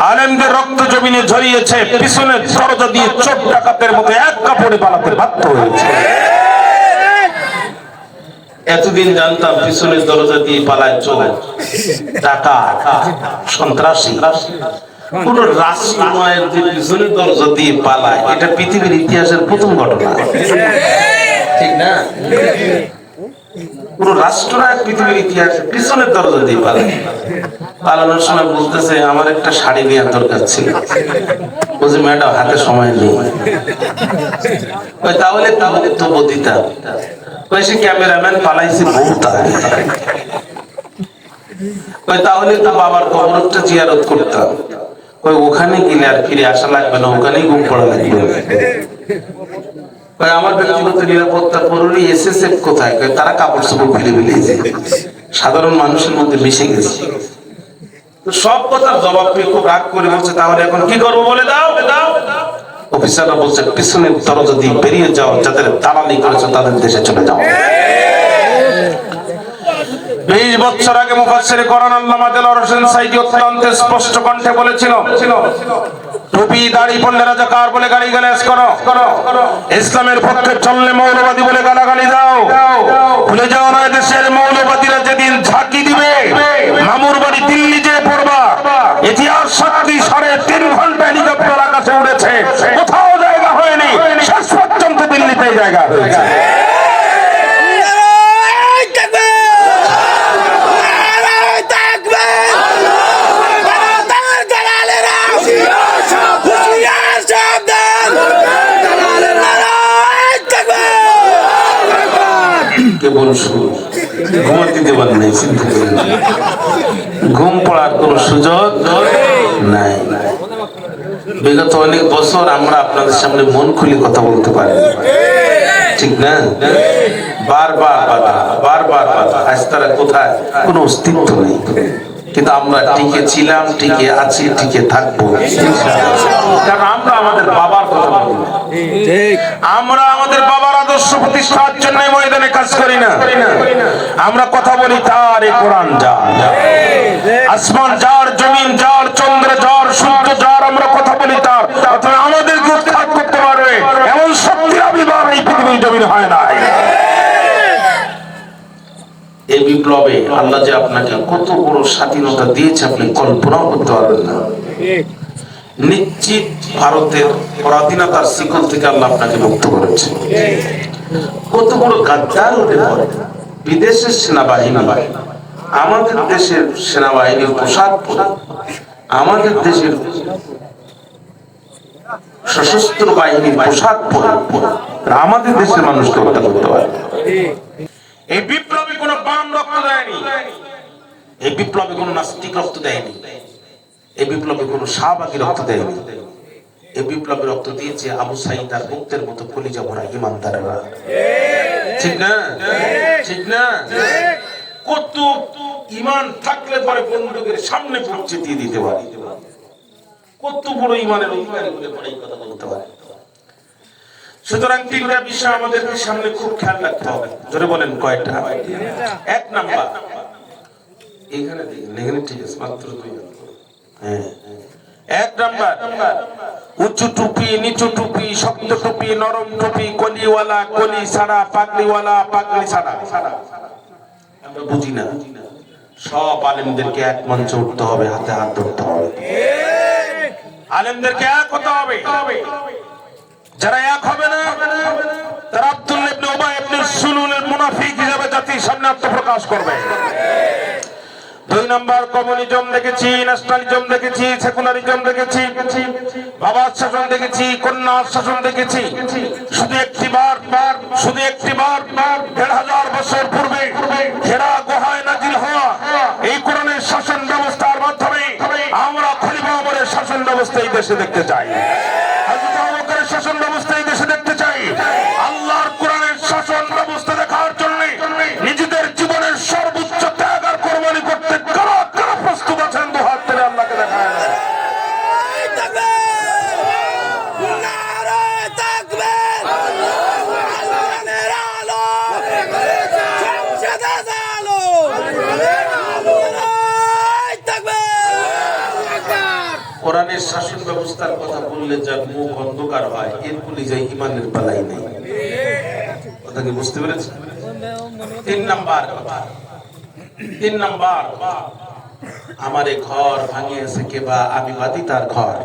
আলেমদের রক্ত জমিনে ঝরিয়েছে, পিছনের দরজা দিয়ে চোর ডাকাতের মতো এক কাপড়ে পালাতে বাধ্য হয়েছে। এতদিন জানতাম পিছনের দরজা দিয়ে পালায় চোর, ডাকাত, সন্ত্রাসী। কোন রাষ্ট্র নয় যে পিছনের দরজা দিয়ে পালায়, এটা পৃথিবীর ইতিহাসের প্রথম ঘটনা, ঠিক না? পুরো রাষ্ট্রনায়ক পৃথিবীর ইতিহাসে পিছনের দরজা দিয়ে পালায়। পালানোর সময় বলতেছে আমার একটা শাড়ি নেওয়ার দরকার ছিল। বলছে ম্যাডাম হাতে সময় নেই। তাহলে তবু দিতাম। সে ক্যামেরাম্যান পালাইছে বহুত আগে। তাহলে তো বাবার কবরটা জিয়ারত করতাম। ওখানে গেলে আর ফিরে আসা লাগবে না, ওখানেই ঘুম পড়া লাগবে। আমার ব্যক্তিগত নিরাপত্তা জরুরি। এসএসএফ কোথায়? তারা কাপড় চোপড় ফেলে ফেলেছে, সাধারণ মানুষের মধ্যে মিশে গেছে। সব কথার জবাব পেয়ে খুব রাগ করে বলছে তাহলে এখন কি করবো বলে দাও। অফিসাররা বলছে পিছনের দরজা দিয়ে বেরিয়ে যাও, যাদের দালালি করেছো তাদের দেশে চলে যাও। 20 বছর আগে মুফাসসির কোরআন আল্লামা দেলোয়ার হোসেন সাঈদী অত্যন্ত স্পষ্ট কণ্ঠে বলেছিল, টুপি দাড়ি পড়লে রাজাকার বলে গালিগালাজ করো, ইসলামের পক্ষে চললে মৌলবাদী বলে গালাগালি দাও। ভুলে যাও না দেশের মৌলবাদীরা যেদিন ঝাঁকি দিবে মামুর বাড়ি দিল্লি যে পড়বা। ইতিহাস সাক্ষী 3.5 ঘন্টা হেলিকপ্টার আকাশে উড়েছে, কোথাও জায়গা হয়নি, শেষ পর্যন্ত দিল্লিতে জায়গা হয়েছে। ঘুম পড়ার কোন সুযোগ নাই। বিগত অনেক বছর আমরা আপনাদের সামনে মন খুলে কথা বলতে পারি, ঠিক না? বারবার বাধা, বারবার বাধা। আজ তারা কোথায়? কোন অস্তিত্ব নেই। কিন্তু আমরা টিকে ছিলাম, টিকে আছি, টিকে থাকবো, কারণ আমরা আমাদের বাবার কথা বলি। আমরা আমাদের বাবার আদর্শ প্রতিষ্ঠার জন্য ময়দানে কাজ করি না। আমরা কথা বলি তার এই কোরআন যার, আসমান যার, জমিন যার, চন্দ্র যার, সূর্য যার, আমরা কথা বলি তার। অথবা আমাদেরকে উৎখাত করতে পারবে এমন শক্তির আবির্ভাব এই পৃথিবীর জমিনে হয় না। এই বিপ্লবে আল্লাহ যে আপনাকে কত বড় স্বাধীনতা দিয়েছে আপনি কল্পনাও করতে পারবেন না। নিশ্চিত ভারতের পরাধীনতার শিকল থেকে আল্লাহ আপনাকে মুক্ত করেছে। কত বড় গাদ্দার হতে পারে বিদেশের সেনাবাহিনী আমাদের দেশের সেনাবাহিনীর পোশাক পরে, আমাদের দেশের সশস্ত্র বাহিনীর পোশাক পরে আমাদের দেশের মানুষকে হত্যা করতে পারে। এই বিপ্লবী কোন বাম রক্ত দেয়নি, এই বিপ্লবী কোন নাস্তিক রক্ত দেয়নি, এই বিপ্লবী কোন শাহবাগী রক্ত দেয়নি। এই বিপ্লবী রক্ত দিয়েছে আবু সাঈদ আর মুক্তের মতো কলিজা ভরা ইমানদারেরা, ঠিক না? ঠিক না? কত ইমান থাকলে পরে বন্দুকের সামনে পৌঁছে দিয়ে দিতে পারে। কত বড় ইমানের অধিকারী হলে পরে এই কথা বলতে পারে। সুতরাং 3টা বিষয় আমাদেরকে সামনে খুব খেয়াল রাখতে হবে। জোরে বলেন কয়টা? 1 নাম্বার, এখানে দেখেন, এখানে ঠিক আছে, মাত্র 2। হ্যাঁ, 1 নাম্বার, উঁচু টুপি, নিচু টুপি, শক্ত টুপি, নরম টুপি, কলিওয়ালা, কলি ছাড়া, পাগড়িওয়ালা, পাগড়ি ছাড়া। আমরা বুঝি না। সব আলেমদেরকে এক মঞ্চে উঠতে হবে, হাতে হাত ধরতে হবে, আলেমদেরকে এক হতে হবে। যারা এক হবে না তারা আব্দুল্লাহ ইবনে উবাই ইবনে সুলুলের মুনাফিক হিসেবে জাতির সামনে আত্মপ্রকাশ করবে। 2 নাম্বার, কমিউনিজম দেখেছি, ন্যাশনালিজম দেখেছি, সেকুলারিজম দেখেছি, বাবার শাসন দেখেছি, কন্যার শাসন দেখেছি। শুধু একটিবার 1500 বছর পূর্বে হেরা গুহায় নাজিল হওয়া এই কোরআনের শাসন ব্যবস্থার মাধ্যমে আমরা খলিফা ওমরের শাসন ব্যবস্থা এই দেশে দেখতে চাই। হযরত আবু বকরের শাসন ব্যবস্থা এই দেশে দেখতে চাই। আল্লাহর কোরআনের শাসন ব্যবস্থা দেখার জন্য নিজেদের জীবনের সর্বোচ্চ ত্যাগ আর কোরবানি করতে কারা কারা প্রস্তুত আছেন? 2 হাত তুলে আল্লাহকে দেখায় না। কোরআনের শাসন ব্যবস্থার কথা বললে যার মুখ অন্ধকার হয় এর কলিজায় ঈমানের পালাই নেই। কথা কি বুঝতে পেরেছেন? তিন নাম্বার আমার এই ঘর ভাঙিয়েছে কে বা আমি বাদী তার ঘর।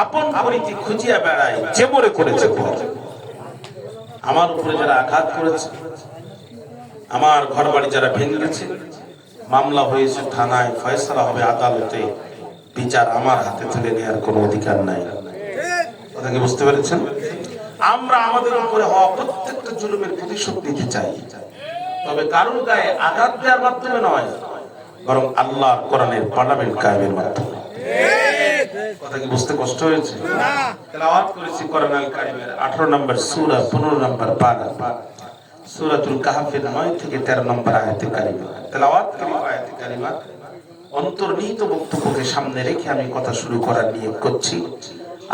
আপন পরিচয় খুঁজিয়া বেড়াই যে মরে করেছে ঘর। আমার উপরে যারা আঘাত করেছে, আমার ঘর বাড়ি যারা ভেঙে গেছে, মামলা হয়েছে থানায়, ফয়সালা হবে আদালতে, বিচার আমার হাতে তুলে নেওয়ার কোনো অধিকার নাই। কথা কি বুঝতে পেরেছেন? আমরা আমাদের উপরে হওয়া প্রত্যেকটা জুলুমের প্রতিশোধ নিতে চাই, তবে কারোর গায়ে আঘাত দেওয়ার মাধ্যমে নয়, বরং আল্লাহর কোরআনের পার্লামেন্ট কায়েমের মাধ্যমে। কথা কি বুঝতে কষ্ট হয়েছে? তেলাওয়াত করেছি কোরআন আল কারীমের 18 নম্বর সূরা 15 নম্বর পারা, সূরাতুল কাহফের 9 থেকে 13 নম্বর আয়াতে কারিমা। তেলাওয়াত করি আয়াতে কারিমা। অন্তর্নিহিত বক্তব্যকে সামনে রেখে আমি কথা শুরু করার নিয়ত করছি।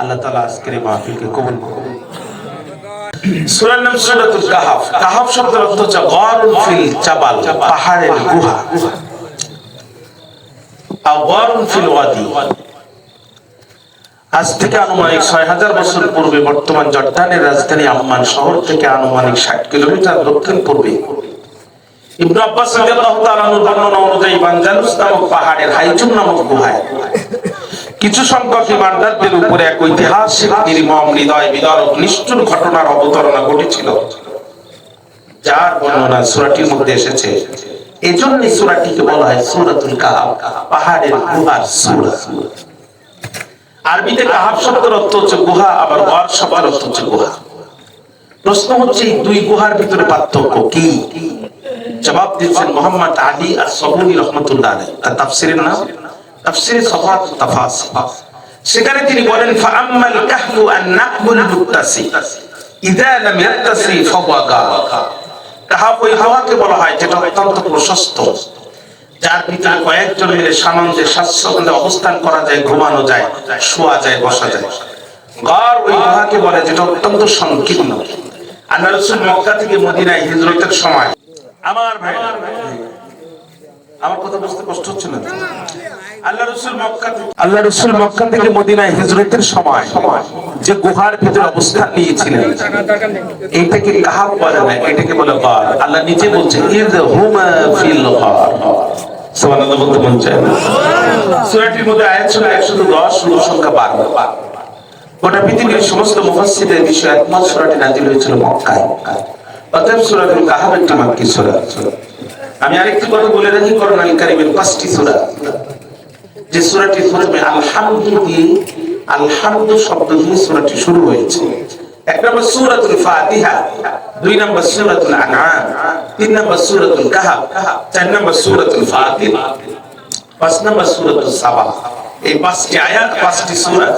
আল্লাহ তাআলা আজকের এই মাহফিলকে কবুল করুন। সূরার নাম সূরাতুল কাহফ। কাহফ শব্দের অর্থ হচ্ছে গারুন ফিল জাবাল, পাহাড়ের গুহা। আও গারুন ফিল ওয়াদি। আজ থেকে আনুমানিক 6000 বছর পূর্বে বর্তমান জর্ডানের রাজধানী আম্মান শহর থেকে আনুমানিক 60 কিলোমিটার দক্ষিণ পূর্বে ইবনে আব্বাস রাদিয়াল্লাহু তাআলা আনহু বর্ণনা অনুযায়ী বানজালুস নামক পাহাড়ের হাইজুম নামক গুহায় কিছু সংখ্যক ইমানদারদের উপরে এক ঐতিহাসিক নির্মম হৃদয় বিদারক নিষ্ঠুর ঘটনার অবতারণা ঘটেছিল, যার বর্ণনা সূরাটির মধ্যে এসেছে। এজন্য সূরাটিকে বলা হয় সূরাতুল কাহফ, পাহাড়ের গুহার সূরা। আরবিতে কাহফ শব্দের অর্থ হচ্ছে গুহা, আবার গার শব্দের অর্থ হচ্ছে গুহা। প্রশ্ন হচ্ছে এই দুই গুহার ভিতরে পার্থক্য কি? জবাব দিয়েছেন মুহাম্মদ আলী আস-সাবুনি রাহমাতুল্লাহ আলাইহি, তার তাফসীরের নাম তাফসীর সাফাত তাফাসির। সেখানে তিনি বলেন ফাআম্মাল কাহফু আন-নাকবুল মুত্তাসি ইযা লাম ইয়াত্তাসি ফাহুয়া গার। কাহফ ওই গুহাকে বলা হয় যেটা অত্যন্ত প্রশস্ত, যার ভিতরে কয়েকজন মিলে সানন্দে স্বাচ্ছন্দ্যে অবস্থান করা যায়, ঘুমানো যায়, শোয়া যায়, বসা যায়। গার ওই গুহাকে বলে যেটা অত্যন্ত সংকীর্ণ। আল্লাহ রাসূল মক্কা থেকে মদিনায় হিজরতের সময়, আমার ভাই আমার কথা বুঝতে কষ্ট হচ্ছে না? আল্লাহ রাসূল মক্কা থেকে মদিনায় হিজরতের সময় যে গুহার ভিতরে অবস্থান নিয়েছিলেন, এইটাকে কাহফ বলে না, এটাকে বলে গার। আল্লাহ নিজে বলছেন ইয হুমা ফিল গার। সুবহানাল্লাহ বলতে মন চায় না? সূরাটির মধ্যে আয়াত ছিল 110, সূরা সংখ্যা 12। গোটা পৃথিবীর সমস্ত মুফাসসিরদের বিষয়ে একমত সূরাটি নাযিল হয়েছিল মক্কায়। অতএব সূরাতুল কাহফ একটি মাক্কী সূরা। আমি আরেকটি কথা বলে রাখি, কোরআন আল কারীমের 5টি সূরা, যে সূরাটি প্রথমে আলহামদু দিয়ে, আলহামদু শব্দ দিয়ে সূরাটি শুরু হয়েছে। এক নম্বর সূরাতুল ফাতিহা, 2 নম্বর সূরাতুল আনআম, 3 নম্বর সূরাতুল কাহফ, 4 নম্বর সূরাতুল ফাতির, 5 নম্বর সূরাতুল সাবা। এই 5টি আয়াত, 5টি সূরা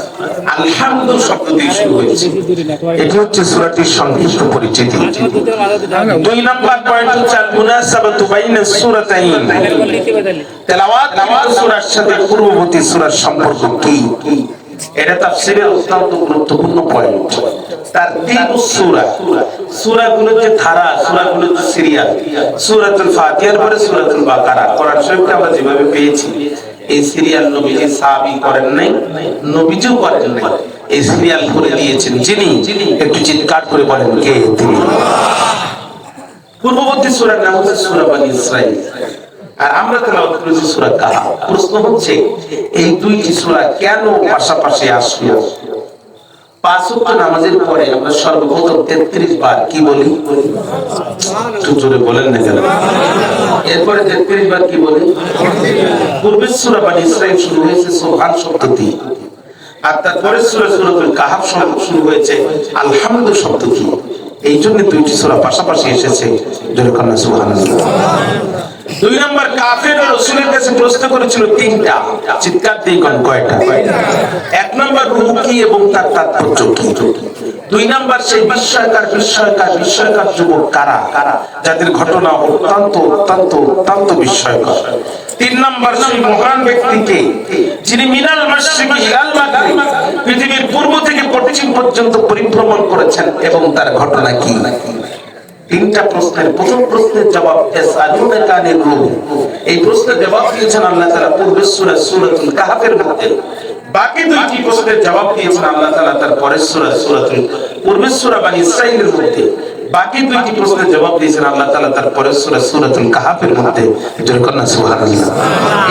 আলহামদু শব্দ দিয়ে শুরু হয়েছে। এটি হচ্ছে সূরাটির সংক্ষিপ্ত পরিচিতি। 2 নম্বর পয়েন্ট হচ্ছে আল মুনাসাবাতু বাইনাস সূরাতাইন। তেলাওয়াত সূরার সাথে পূর্ববর্তী সূরার সম্পর্ক কি? এটা তাফসীরের অত্যন্ত গুরুত্বপূর্ণ পয়েন্ট। তারতিবুস সূরা, সূরাগুলোর যে ধারা, সূরাগুলোর যে সিরিয়াল, সূরাতুল ফাতিহার পরে সূরাতুল বাকারা। কোরআন শরীফকে আমরা যেভাবে পেয়েছি, এই সিরিয়াল নবীজি সাহাবী করেন নাই, নবীজিও করেন নাই, এই সিরিয়াল করে দিয়েছেন যিনি। একটু চিৎকার করে বলেন কে তিনি? পূর্ববর্তী সূরার নাম হচ্ছে সূরা বনী ইসরাঈল, আর আমরা তেলাওয়াত করেছি সূরা কাহফ। প্রশ্ন হচ্ছে এই দুইটি সূরা কেন পাশাপাশি আসলো? 5 ওয়াক্ত নামাজের পরে আমরা সর্বপ্রথম 33 বার কি বলি? একটু জোরে বলেন না কেন? এরপরে 33 বার কি বলি? পূর্বের সূরা বনী ইসরাঈল শুরু হয়েছে সুবহান শব্দ দিয়ে, আর তারপরে সূরাতুল কাহফ শুরু হয়েছে আলহামদু শব্দ দিয়ে। এই জন্য দুইটি সূরা পাশাপাশি এসেছে। জোরে বলেন সুবহানাল্লাহ। 2 নম্বর কাফের রাসূলের কাছে প্রশ্ন করেছিল 3টা, চিৎকার দিয়ে কোন কয়টা? 1 নম্বর রূহ কি এবং তার তাৎপর্য কি? 2 নম্বর সেই বিস্ময়কার যুবক কারা, যাদের ঘটনা অত্যন্ত বিস্ময়কর। 3 নম্বর সেই মহান ব্যক্তিকে যিনি মিনাল মাশরিকি ইলাল মাগরিব, পৃথিবীর পূর্ব থেকে পশ্চিম পর্যন্ত পরিভ্রমণ করেছেন এবং তার ঘটনা কি? 3টা প্রশ্নের প্রথম প্রশ্নের জবাব ইয়াসআলুনাকা আনির রূহ। এই প্রশ্নের জবাব দিয়েছেন আল্লাহ তাআলা পূর্বের সূরা সূরাতুল কাহফের মধ্যে বাকি দুইটি প্রশ্নের জবাব দিয়েছেন আল্লাহ তাআলা তার পরের সূরা সূরাতুল পূর্বের সূরা বনী ইসরাঈলের মধ্যে। বাকি দুইটি প্রশ্নের জবাব দিয়েছেন আল্লাহ তাআলা তার পরের সূরা সূরাতুল কাহাফের মধ্যে। এটার কন্যা সুবহানাল্লাহ।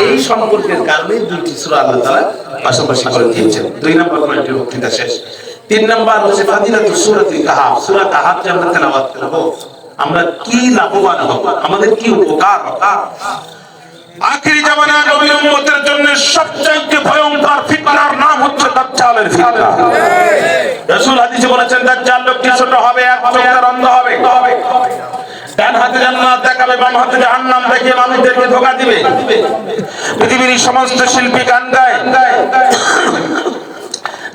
এই সম্পর্কের কারণে দুইটি সূরা আল্লাহ তাআলা পাশাপাশি করে দিয়েছেন। 2 নম্বর পয়েন্টের বক্তৃতা শেষ। 3 নম্বর হচ্ছে ফাদিলাতুস সূরাতুল কাহাফ। সূরা কাহাফ যে আমরা তেলাওয়াত করব, আমরা কি লাভবান হব, আমাদের কি উপকার হবে। আখিরি জামানার নবী উম্মতের জন্য সবচেয়ে ভয়ঙ্কর ফিতনার নাম হচ্ছে দাজ্জালের ফিতনা। রাসূল হাদিসে বলেছেন দাজ্জাল লোকটি ছোট হবে, এক চোখ তার অন্ধ হবে, ডান হাতে জান্নাত দেখাবে, বাম হাতে জাহান্নাম দেখিয়ে মানুষদেরকে ধোঁকা দিবে। পৃথিবীর সমস্ত শিল্পী গান গায়,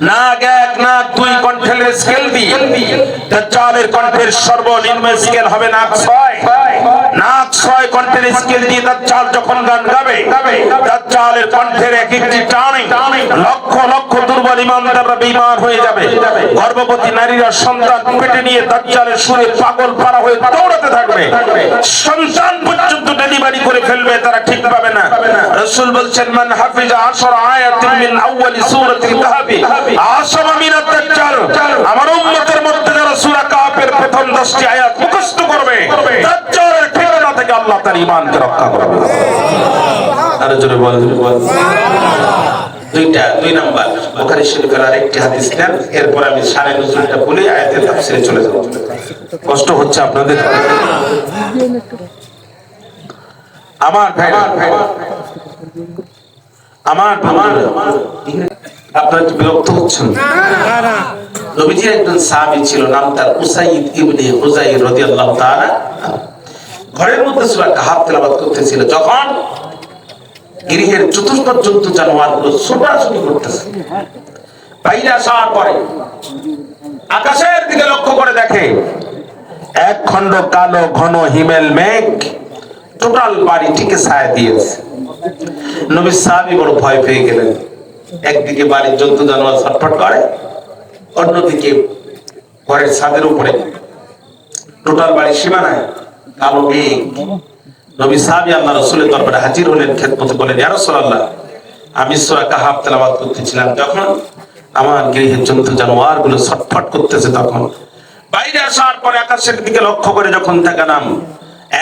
নাক এক নাক দুই কণ্ঠের স্কেল দিয়ে। দাজ্জালের কণ্ঠের সর্বনিম্ন স্কেল হবে নাক 6। নাক 6 কণ্ঠের স্কেল দিয়ে দাজ্জাল যখন গান গাবে, দাজ্জালের কণ্ঠের এক একটি টানে লক্ষ লক্ষ দুর্বল ইমানদাররা বেঈমান হয়ে যাবে। গর্ভবতী নারীরা সন্তান পেটে নিয়ে দাজ্জালের সুরে পাগল পারা হয়ে দৌড়াতে থাকবে, সন্তান পর্যন্ত ডেলিভারি করে ফেলবে, তারা ঠিক পাবে না। রাসূল বলছেন মান হাফিজা 10 আয়াতিন মিন আউয়ালি সূরাতিল কাহফ আসামা মিনাত দাজ্জাল। আমার উম্মতের মধ্যে যারা সূরা কাহফের প্রথম 10টি আয়াত মুখস্থ করবে, দাজ্জালের ফিতনা থেকে আল্লাহ তার ঈমানকে রক্ষা করবে। আরো জোরে বল। দুই নাম্বার বুখারী শরীফের আরেকটি হাদিস নেন, এরপর আমি সারে নজরুলটা বলে আয়াতের তাফসীরে চলে যাব। কষ্ট হচ্ছে আপনাদের? আমার ভাই, আমার আপনারা কি বিরক্ত হচ্ছেন? নবীজির একজন সাহাবী ছিল, নাম তার উসাইদ ইবনে হুযাইর রাদিয়াল্লাহু তাআলা। ঘরের মধ্যে সূরা কাহফ তেলাওয়াত করতেছিল, যখন গৃহের চতুষ্পদ জন্তু জানোয়ারগুলো ছোটাছুটি করতেছে। বাইরে আসার পরে আকাশের দিকে লক্ষ্য করে দেখে এক খণ্ড কালো ঘন হিমেল মেঘ টোটাল বাড়িটিকে ছায়া দিয়েছে। নবী সাহাবী বড় ভয় পেয়ে গেলেন। একদিকে বাড়ির জন্তু জানোয়ার ছটফট করে, অন্যদিকে ঘরের ছাদের উপরে টোটাল বাড়ির সীমানায় কালো মেঘ। নবী সাহাবী আল্লাহ রাসূলের দরবারে হাজির হলেন, খেদমতে বলেন ইয়া রাসূলুল্লাহ, আমি সূরা কাহফ তেলাওয়াত করতেছিলাম, যখন আমার গৃহের জন্তু জানোয়ারগুলো ছটফট করতেছে, তখন বাইরে আসার পরে আকাশের দিকে লক্ষ্য করে যখন তাকালাম,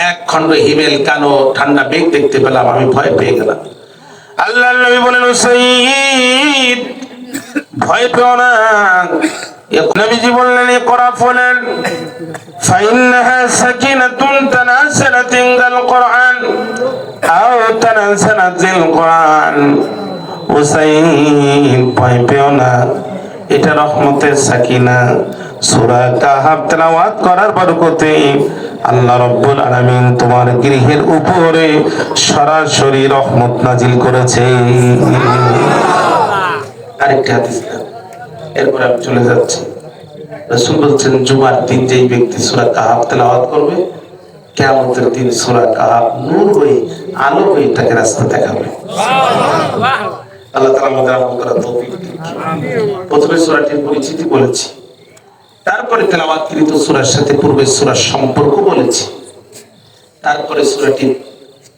এক খণ্ড হিমেল কালো ঠান্ডা মেঘ দেখতে পেলাম, আমি ভয় পেয়ে গেলাম। আল্লাহর নবী বলেন উসাইদ ভয় পেও না। নবীজি বললেন ইকরা বলেন ফাইন্নাহা সাকিনাতুন তানাসালাত ইনদাল কুরআন আও তানাসালাতিল কুরআন। উসাইদ ভয় পেও না, এটা রহমতের সাকিনা। সূরা কাহফ তেলাওয়াত করার বরকতে আল্লাহ রাব্বুল আলামিন তোমার গৃহের উপরে সরাসরি রহমত নাজিল করেছে। আরেকটা হাদিস, এরপর আমি চলে যাচ্ছি। রাসূল বলছেন জুমার দিন যেই ব্যক্তি সূরা কাহফ তেলাওয়াত করবে, কিয়ামতের দিন সূরা কাহফ নূর হয়ে আলো হয়ে তাকে রাস্তা দেখাবে। আল্লাহ তাআলা আমাদের আমল করার তৌফিক দিন। প্রথমে সূরাটির পরিচিতি বলেছি, তারপরে তেলাওয়াতকৃত সূরার সাথে পূর্বের সূরার সম্পর্ক বলেছি, তারপরে সূরাটি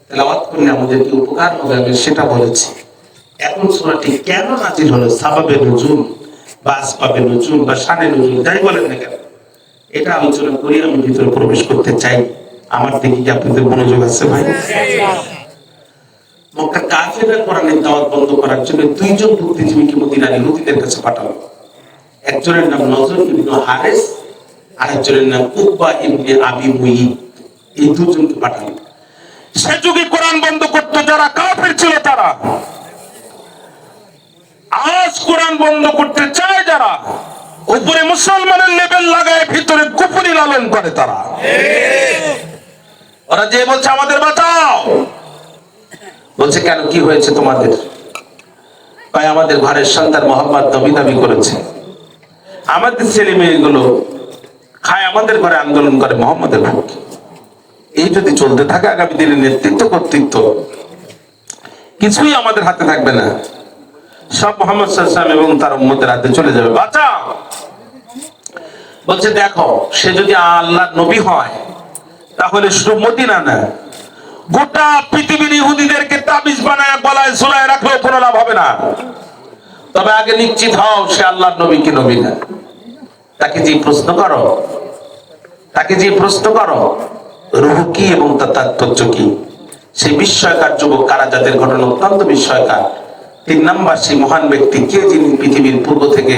তেলাওয়াত করলে আমাদের কি উপকার হবে আমি সেটা বলেছি। এখন সূরাটি কেন নাজিল হলো, সাবাবে নুজুল বা আসবাবে নুজুল বা শানে নুজুল যাই বলেন না কেন, এটা আলোচনা করি। আমি ভিতরে প্রবেশ করতে চাই। আমার দিকে কি আপনাদের মনোযোগ আছে ভাই? মক্কা কাফেররা কোরআনের দাওয়াত বন্ধ করার জন্য দুইজন বুদ্ধিজীবীকে মদিনার ইহুদিদের কাছে পাঠালো। একজনের নাম নজর ইবনে হারিস, আরেকজনের নাম উকবা ইবনে আবি মুইত। এই দুজনকে পাঠালো। সে যুগে কোরআন বন্ধ করতে যারা কাফের ছিল তারা, আজ কোরআন বন্ধ করতে চায় যারা, উপরে মুসলমানের লেবেল লাগায় ভিতরে কুফরি লালন করে তারা। ওরা যে বলছে আমাদের বাঁচাও, বলছে কেন কি হয়েছে তোমাদের? ভাই আমাদের ঘরের সন্তান মোহাম্মদ নবী দাবি করেছে, আমাদের ছেলে মেয়েগুলো খায় আমাদের ঘরে আন্দোলন করে মোহাম্মদের পক্ষে। এই যদি চলতে থাকে আগামী দিনের নেতৃত্ব কর্তৃত্ব কিছুই আমাদের হাতে থাকবে না, সব মুহাম্মদ সাল্লাল্লাহু আলাইহি ওয়াসাল্লাম এবং তার উম্মতের হাতে চলে যাবে। বাঁচাও। বলছে দেখো, সে যদি আল্লাহর নবী হয় তাহলে শুধু মদিনা না, গোটা পৃথিবীর ইহুদিদেরকে তাবিজ বানায় গলায় ঝুলায় রাখলেও কোনো লাভ হবে না। তবে আগে নিশ্চিত হও সে আল্লাহর নবী কি নবী না। তাকে যে প্রশ্ন করো রূহ কি এবং তার তাৎপর্য কি, সেই বিস্ময়কার যুবক কারা, যাদের ঘটনা অত্যন্ত বিস্ময়কার। 3 নাম্বার সেই মহান ব্যক্তি কে, যিনি পৃথিবীর পূর্ব থেকে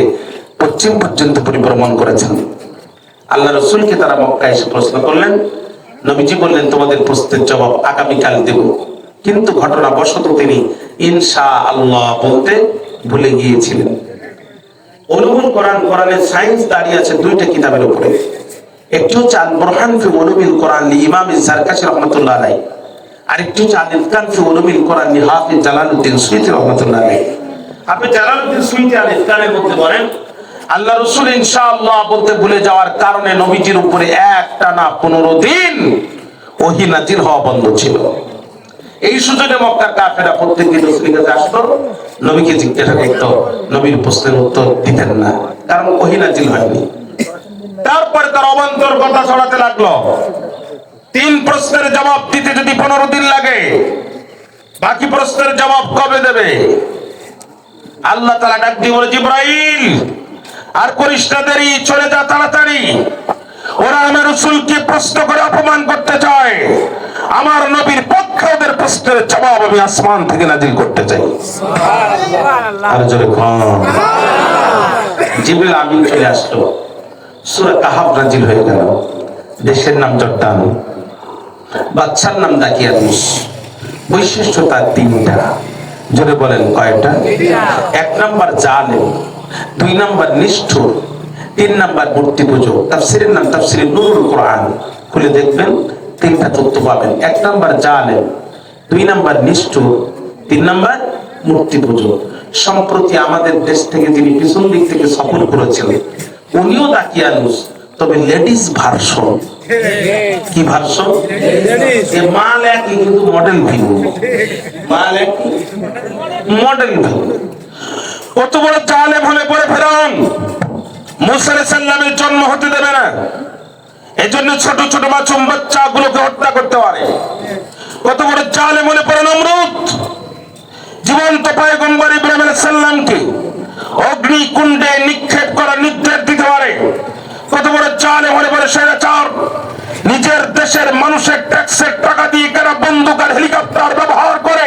পশ্চিম পর্যন্ত পরিভ্রমণ করেছেন। আল্লাহ রসুলকে তারা মক্কায় এসে প্রশ্ন করলেন। নবীজি বললেন, তোমাদের প্রশ্নের জবাব আগামীকাল দেব। কিন্তু ঘটনাবশত তিনি ইনশাআল্লাহ বলতে ভুলে গিয়েছিলেন। উলুমুল কোরআন, কোরআনের সায়েন্স দাঁড়িয়ে আছে 2টা কিতাবের উপরে। একটি হচ্ছে আল বুরহান ফি উলুমিল কোরআন ইমাম জারকাশী রাহমাতুল্লাহ আলাইহি, আর একটি হচ্ছে আল ইতকান ফি উলুমিল কোরআন হাফিজ জালালউদ্দিন সুয়ুতী রাহমাতুল্লাহ আলাইহি। আপনি জালালউদ্দিন সুয়ুতী আল ইতকানের মধ্যে বলেন, আল্লাহ রাসূল ইনশাআল্লাহ বলতে ভুলে যাওয়ার কারণে নবীজির উপরে একটানা 15 দিন ওহী নাযিল হওয়া বন্ধ ছিল। এই সুযোগে মক্কার কাফেররা প্রত্যেকদিন রাসূলের কাছে আসতো, নবীকে জিজ্ঞাসা করত, নবীর প্রশ্নের উত্তর দিতেন না, কারণ ওহী নাযিল হয়নি। তারপরে তার অবান্তর কথা ছড়াতে লাগলো। 3 প্রশ্নের জবাব দিতে যদি 15 দিন লাগে, বাকি প্রশ্নের জবাব কবে দেবে? আল্লাহ তাআলা ডাক দিয়ে বলে, জিবরাইল আর করিস না দেরি, চলে যা তাড়াতাড়ি। ওরা আমার রাসূলকে প্রশ্ন করে অপমান করতে চায়, আমার নবীর পক্ষে ওদের প্রশ্নের জবাব আমি আসমান থেকে নাজিল করতে চাই। সুবহানাল্লাহ। আর জোরে কোন জিবরিল আমিন চলে আসলো। সূরা কাহাফ নাজিল হয়ে গেল। দেশের নাম জর্দান, বাদশার নাম দাকিয়ানুস। বৈশিষ্ট্য তার 3টা। জোরে বলেন কয়টা? 1 নাম্বার জালেম, 2 নাম্বার নিষ্ঠুর, 3 নাম্বার মূর্তি পূজো। তাফসীরের নাম তাফসীরে নূরুল কোরআন, খুলে দেখবেন 3টা তথ্য পাবেন। 1 নাম্বার জালেম, 2 নাম্বার নিষ্ঠুর, 3 নাম্বার মূর্তি পূজো। সম্প্রতি আমাদের দেশ থেকে যিনি পিছন দিক থেকে সফর করেছিলেন, উনিও দাকিয়ানুস, তবে লেডিস ভার্সন। কি ভার্সন? যে মাল একই কিন্তু মডেল ভিন্ন। মাল একই, মডেল ভিন্ন। কত বড় জালেম হলে পরে ফেরাউন মুসা আলাইহিস সালামের জন্ম হতে দেবে না, এজন্য ছোট ছোট মাসুম বাচ্চাগুলোকে হত্যা করতে পারে। কত বড় জালেম হলে পরে নমরুদ জীবন্ত পয়গম্বর ইব্রাহিম আলাইহিস সালামকে অগ্নিকুণ্ডে নিক্ষেপ করার নির্দেশ দিতে পারে। কত বড় জালেম হলে পরে স্বৈরাচার নিজের দেশের মানুষের ট্যাক্সের টাকা দিয়ে কারা বন্দুক আর হেলিকপ্টার ব্যবহার করে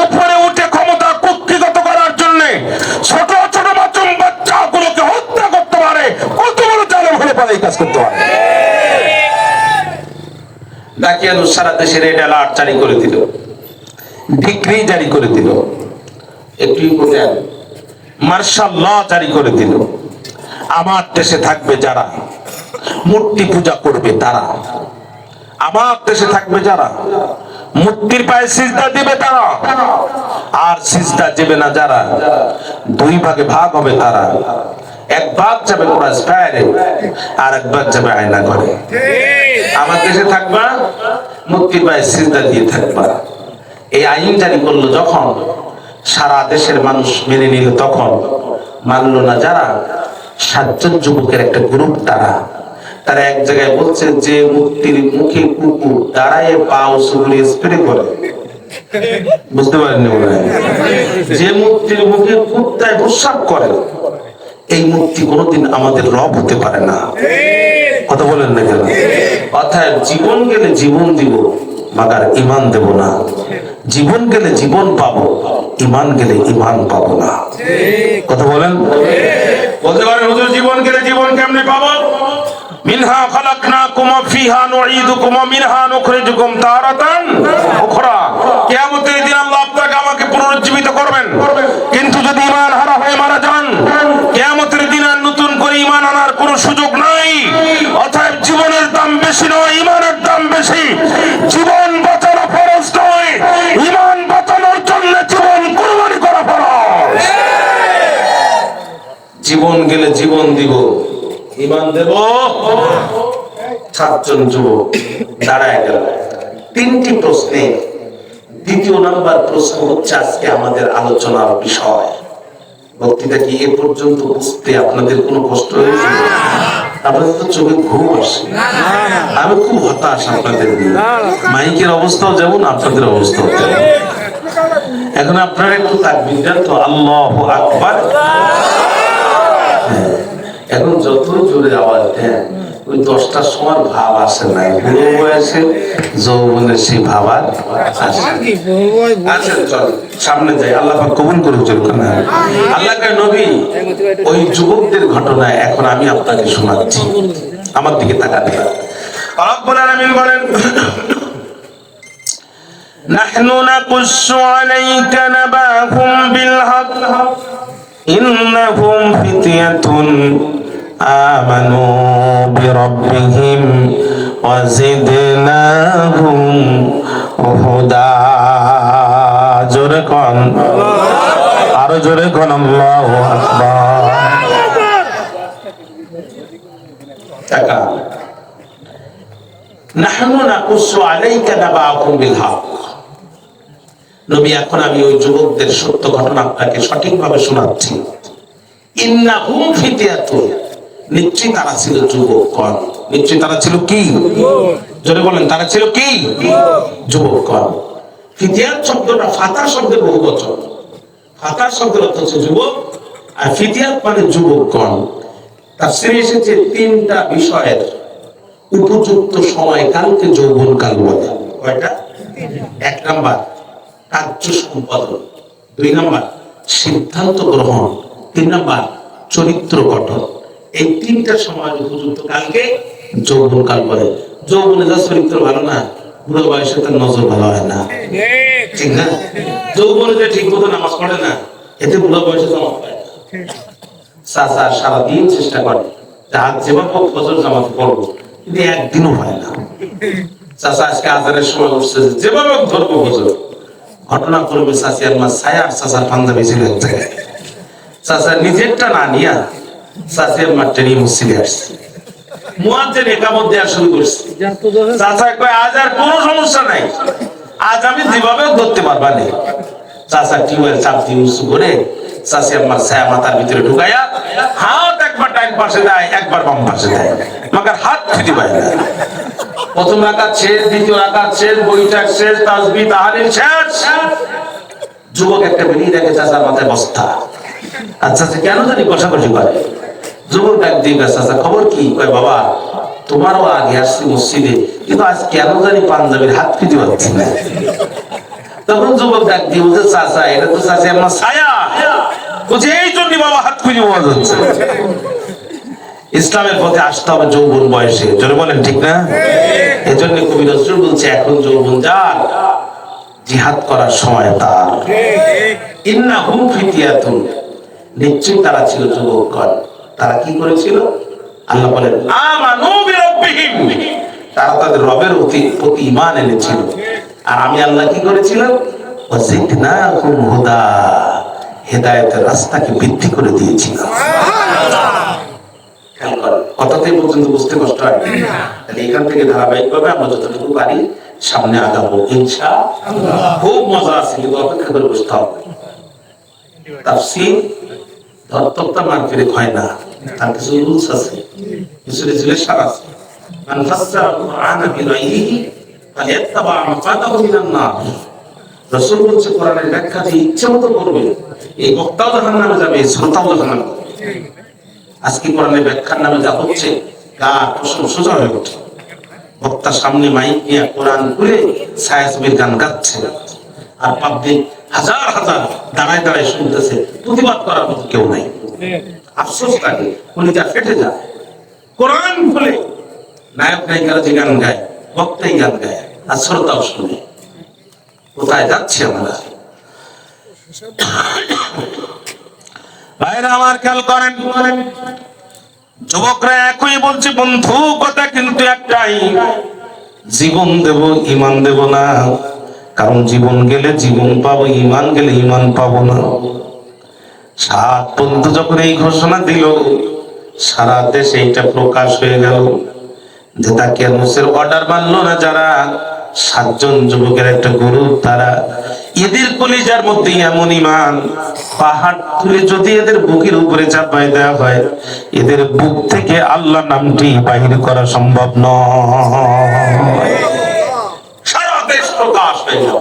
উপরে উঠে ক্ষমতা কুক্ষিগত করার জন্য ছোট ছোট মাসুম বাচ্চাগুলোকে হত্যা করতে পারে। কত বড় জালেম হলে পরে এই কাজ করতে পারে। দাকিয়ানুস সারা দেশে রেড অ্যালার্ট জারি করে দিল, ডিক্রি জারি করে দিল, একটু বলেন মার্শাল ল জারি করে দিল। আমার দেশে থাকবে যারা মূর্তি পূজা করবে তারা, আমার দেশে থাকবে যারা মূর্তির পায়ে সিজদা দিবে তারা, আর সিজদা দেবে না যারা, 2 ভাগে ভাগ হবে তারা। 1 ভাগ যাবে ক্রস ফায়ারে, আর 1 ভাগ যাবে আয়না ঘরে। আমার দেশে থাকবা, মূর্তির পায়ে সিজদা দিয়ে থাকবা। এই আইন জারি করলো যখন, সারা দেশের মানুষ মেনে নিল, তখন মানল না যারা 7 জন যুবকের একটা গ্রুপ, তারা এক জায়গায় বলছে যে মূর্তির মুখে কুকুর দাঁড়ায় পা উসুলে স্প্রে করে। বুঝতে পারেননি মনে হয়? যে মূর্তির মুখে কুত্তায় প্রস্রাব করে, এই মূর্তি কোনোদিন আমাদের রব হতে পারে না। কথা বলেন না কেন? অর্থাৎ জীবন গেলে জীবন দিব, মাগার ইমান দেব না। জীবন গেলে জীবন পাবো, ইমান গেলে ইমান পাবো না। কথা বলেন? বলতে পারেন হুজুর জীবন গেলে জীবন কেমনে পাবো? মিনহা খালাকনাকুম ওয়া ফিহা নুঈদুকুম ওয়া মিনহা নুখরিজুকুম তারাতান উখরা। কিয়ামতের দিন আল্লাহ আপনাকে আমাকে পুনরুজ্জীবিত করবেন, কিন্তু যদি ঈমান হারা হয়ে মারা যান, কিয়ামতের দিন আর নতুন করে ঈমান আনার কোনো সুযোগ নাই। অতএব জীবনের দাম বেশি নয়, ঈমানের দাম বেশি। জীবন বাঁচানো ফরজ নয়, ঈমান বাঁচানোর জন্য জীবন কুরবানি করা ফরজ। জীবন গেলে জীবন দিব, ঈমান দেব। 7 জন যুবক দাঁড়ায় গেল। 3টি প্রশ্নে 2য় নাম্বার প্রশ্ন হচ্ছে আজকে আমাদের আলোচনার বিষয়। বক্তৃতা কি এ পর্যন্ত বুঝতে আপনাদের কোনো কষ্ট হয়েছে? আপনাদের তো চোখে ঘুম আসে। আমি খুব হতাশ আপনাদের নিয়ে। মাইকের অবস্থাও যেমন, আপনাদের অবস্থাও তেমন। এখন আপনারা একটু তাকবীর দেন তো, আল্লাহু আকবার। এখন যত জোরে আওয়াজ দেন ওই 10টার সময় ভাব আসে না, বুড়ো বয়সে যৌবনের সেই ভাব আর আসে। আচ্ছা চল সামনে যাই, আল্লাহ পাক কবুল করুক। আল্লাহর নবী ওই যুবকদের ঘটনা এখন আমি আপনাকে শোনাচ্ছি, আমার দিকে তাকান। রব্বুল আলামিন বলেন, নাহনু নাকুসু আলাইকা নাবাহুম বিল হক ইন্নাহুম ফিতয়াতুন আমানু বিরাব্বিহিম ওয়া জিদনাহুম হুদা। জোরে কোন, আরো জোরে কোন, আল্লাহু আকবার। টাকা নাহনু নাকুসু আলাইকা নাবাহুম বিল হক। নবী এখন আমি ওই যুবকদের সত্য ঘটনা আপনাকে সঠিকভাবে শোনাচ্ছি। ইন্নাহুম ফিতয়াতুন, নিশ্চয়ই তারা ছিল যুবকগণ। নিশ্চয়ই তারা ছিল কি? জোরে বলেন, তারা ছিল কি? যুবকগণ। ফিতয়াত শব্দটা ফাতা শব্দের বহুবচন। ফাতা শব্দের অর্থ হচ্ছে যুবক, আর ফিতয়াত মানে যুবকগণ। তাফসীরে এসেছে তিনটা বিষয়ের উপযুক্ত সময়কালকে যৌবনকাল বলে। কয়টা? 1 নাম্বার কার্য সম্পাদন, 2 নাম্বার সিদ্ধান্ত গ্রহণ, 3 নাম্বার চরিত্র গঠন। এই তিনটা সময় উপযুক্ত কালকে যৌবনকাল বলে। যৌবনে যা চরিত্র ভালো না, বুড়ো বয়সে তার নজর ভালো হয় না, ঠিক না? যৌবনে যে ঠিক মতো নামাজ পড়ে না, এতে বুড়ো বয়সে জমা পায় না। চাচা সারাদিন চেষ্টা করে আজ যেভাবে ফজর জামাতে পড়বো, কিন্তু একদিনও হয় না। চাচা আজকে আজানের সময় উঠছে, যেভাবে ধরবো ফজর। ঘটনা করবে চাচি আর মা ছায়া আর চাচার পাঞ্জাবি ছিল এক জায়গায়। চাচা নিজেরটা না নিয়া চাচি আর মাঠটা নিয়ে মসজিদে আসছে। মুয়াজ্জিন ইকামত দেওয়া শুরু করছে। চাচা কয় আজ আর কোনো সমস্যা নাই, আজ আমি যেভাবে ধরতে পারবা না। চাচা টিউবের চাপ দিয়ে উঁচু করে চাচি আমার ছায়া মাথার ভিতরে ঢুকাইয়া হাত একবার ডাইন পাশে দেয়, একবার বাম পাশে দেয়, মাকার হাত খুঁজে পায় না। প্রথম রাকাত শেষ, দ্বিতীয় রাকাত শেষ, বৈঠক শেষ, তাসবিহ তাহলিল শেষ। যুবক একটা বেরিয়ে দেখে চাচার মাথায় বস্তা। আচ্ছা কেন জানি কষাকষি করে। যুবক ডাক দিয়ে চাচা খবর কি? কয় বাবা তোমারও আগে আসছি মসজিদে, কিন্তু আজ কেন জানি পাঞ্জাবির হাত খুঁজে পাচ্ছি না। তখন যুবক ডাক দিয়ে বলছে চাচা এটা তো চাচি আমার ছায়া, বলছে এই জন্য বাবা হাত খুঁজে পাওয়া যাচ্ছে। ইসলামের পথে আসতে হবে যৌবন বয়সে, জোরে বলেন ঠিক না? এজন্য কবি নজরুল বলছে এখন যৌবন যার, জিহাদ করার সময় তার। ইন্নাহুম ফিতয়াতুন, নিশ্চয়ই তারা ছিল যুবকগণ। তারা কি করেছিল? আল্লাহ বলেন আমানু বিরাব্বিহিম, তারা তাদের রবের প্রতি ঈমান এনেছিল। আর আমি আল্লাহ কি করেছিলাম? ওয়াজিদনাহুম হুদা, হেদায়েতের রাস্তাকে বৃদ্ধি করে দিয়েছিলাম। কথাতেই পর্যন্ত বুঝতে কষ্ট হয়। তাহলে এখান থেকে ধারাবাহিকভাবে আমরা যতটুকু পারি সামনে আগাবো ইনশাআল্লাহ। খুব মজা আছে, কিন্তু অপেক্ষা করে বসতে হবে। তাফসীর ধর্তব্যতা মার্কেটে হয় না, তার কিছু রুলস আছে, কিছু রেজুলেশন আছে। মান ফাসসারা কুরআনা বিগাইরিহি ফালিয়াত্তাবা মাকাদাহু মিনান নার। রাসূল বলছে কোরআনের ব্যাখ্যা যে ইচ্ছে মতো করবে, এই বক্তাও জাহান্নামে যাবে, শ্রোতাও জাহান্নামে যাবে। আজকে কোরআনের ব্যাখ্যার নামে যা হচ্ছে গা কসম সোজা হয়ে ওঠে। বক্তার সামনে মাইক নিয়ে কোরআন খুলে ছায়াছবির গান গাচ্ছে, আর পাবলিক হাজার হাজার দাঁড়ায় দাঁড়ায় শুনতেছে, প্রতিবাদ করার মতো কেউ নাই। আফসোস লাগে, কলিজা ফেটে যায়। কোরআন খুলে নায়ক নায়িকারা যে গান গায়, বক্তাই গান গায়, আর শ্রোতাও শুনে। কোথায় যাচ্ছি আমরা? ভাইরা আমার খেয়াল করেন, যুবকরা একই বলছে বন্ধু কথা কিন্তু একটাই, জীবন দেব ঈমান দেব না। কারণ জীবন গেলে জীবন পাবো, ঈমান গেলে ঈমান পাবো না। 7 বন্ধু যখন এই ঘোষণা দিল, সারা দেশে এটা প্রকাশ হয়ে গেল যে তাকে মুসের অর্ডার মানলো না যারা 7 জন যুবকের একটা গ্রুপ, তারা এদের কলিজার মধ্যে এমন ঈমান, পাহাড় তুলে যদি এদের বুকের উপরে চাপাই দেওয়া হয়, এদের বুক থেকে আল্লাহ নামটি বাহির করা সম্ভব নয়। সারা দেশ প্রকাশ হয়ে গেল।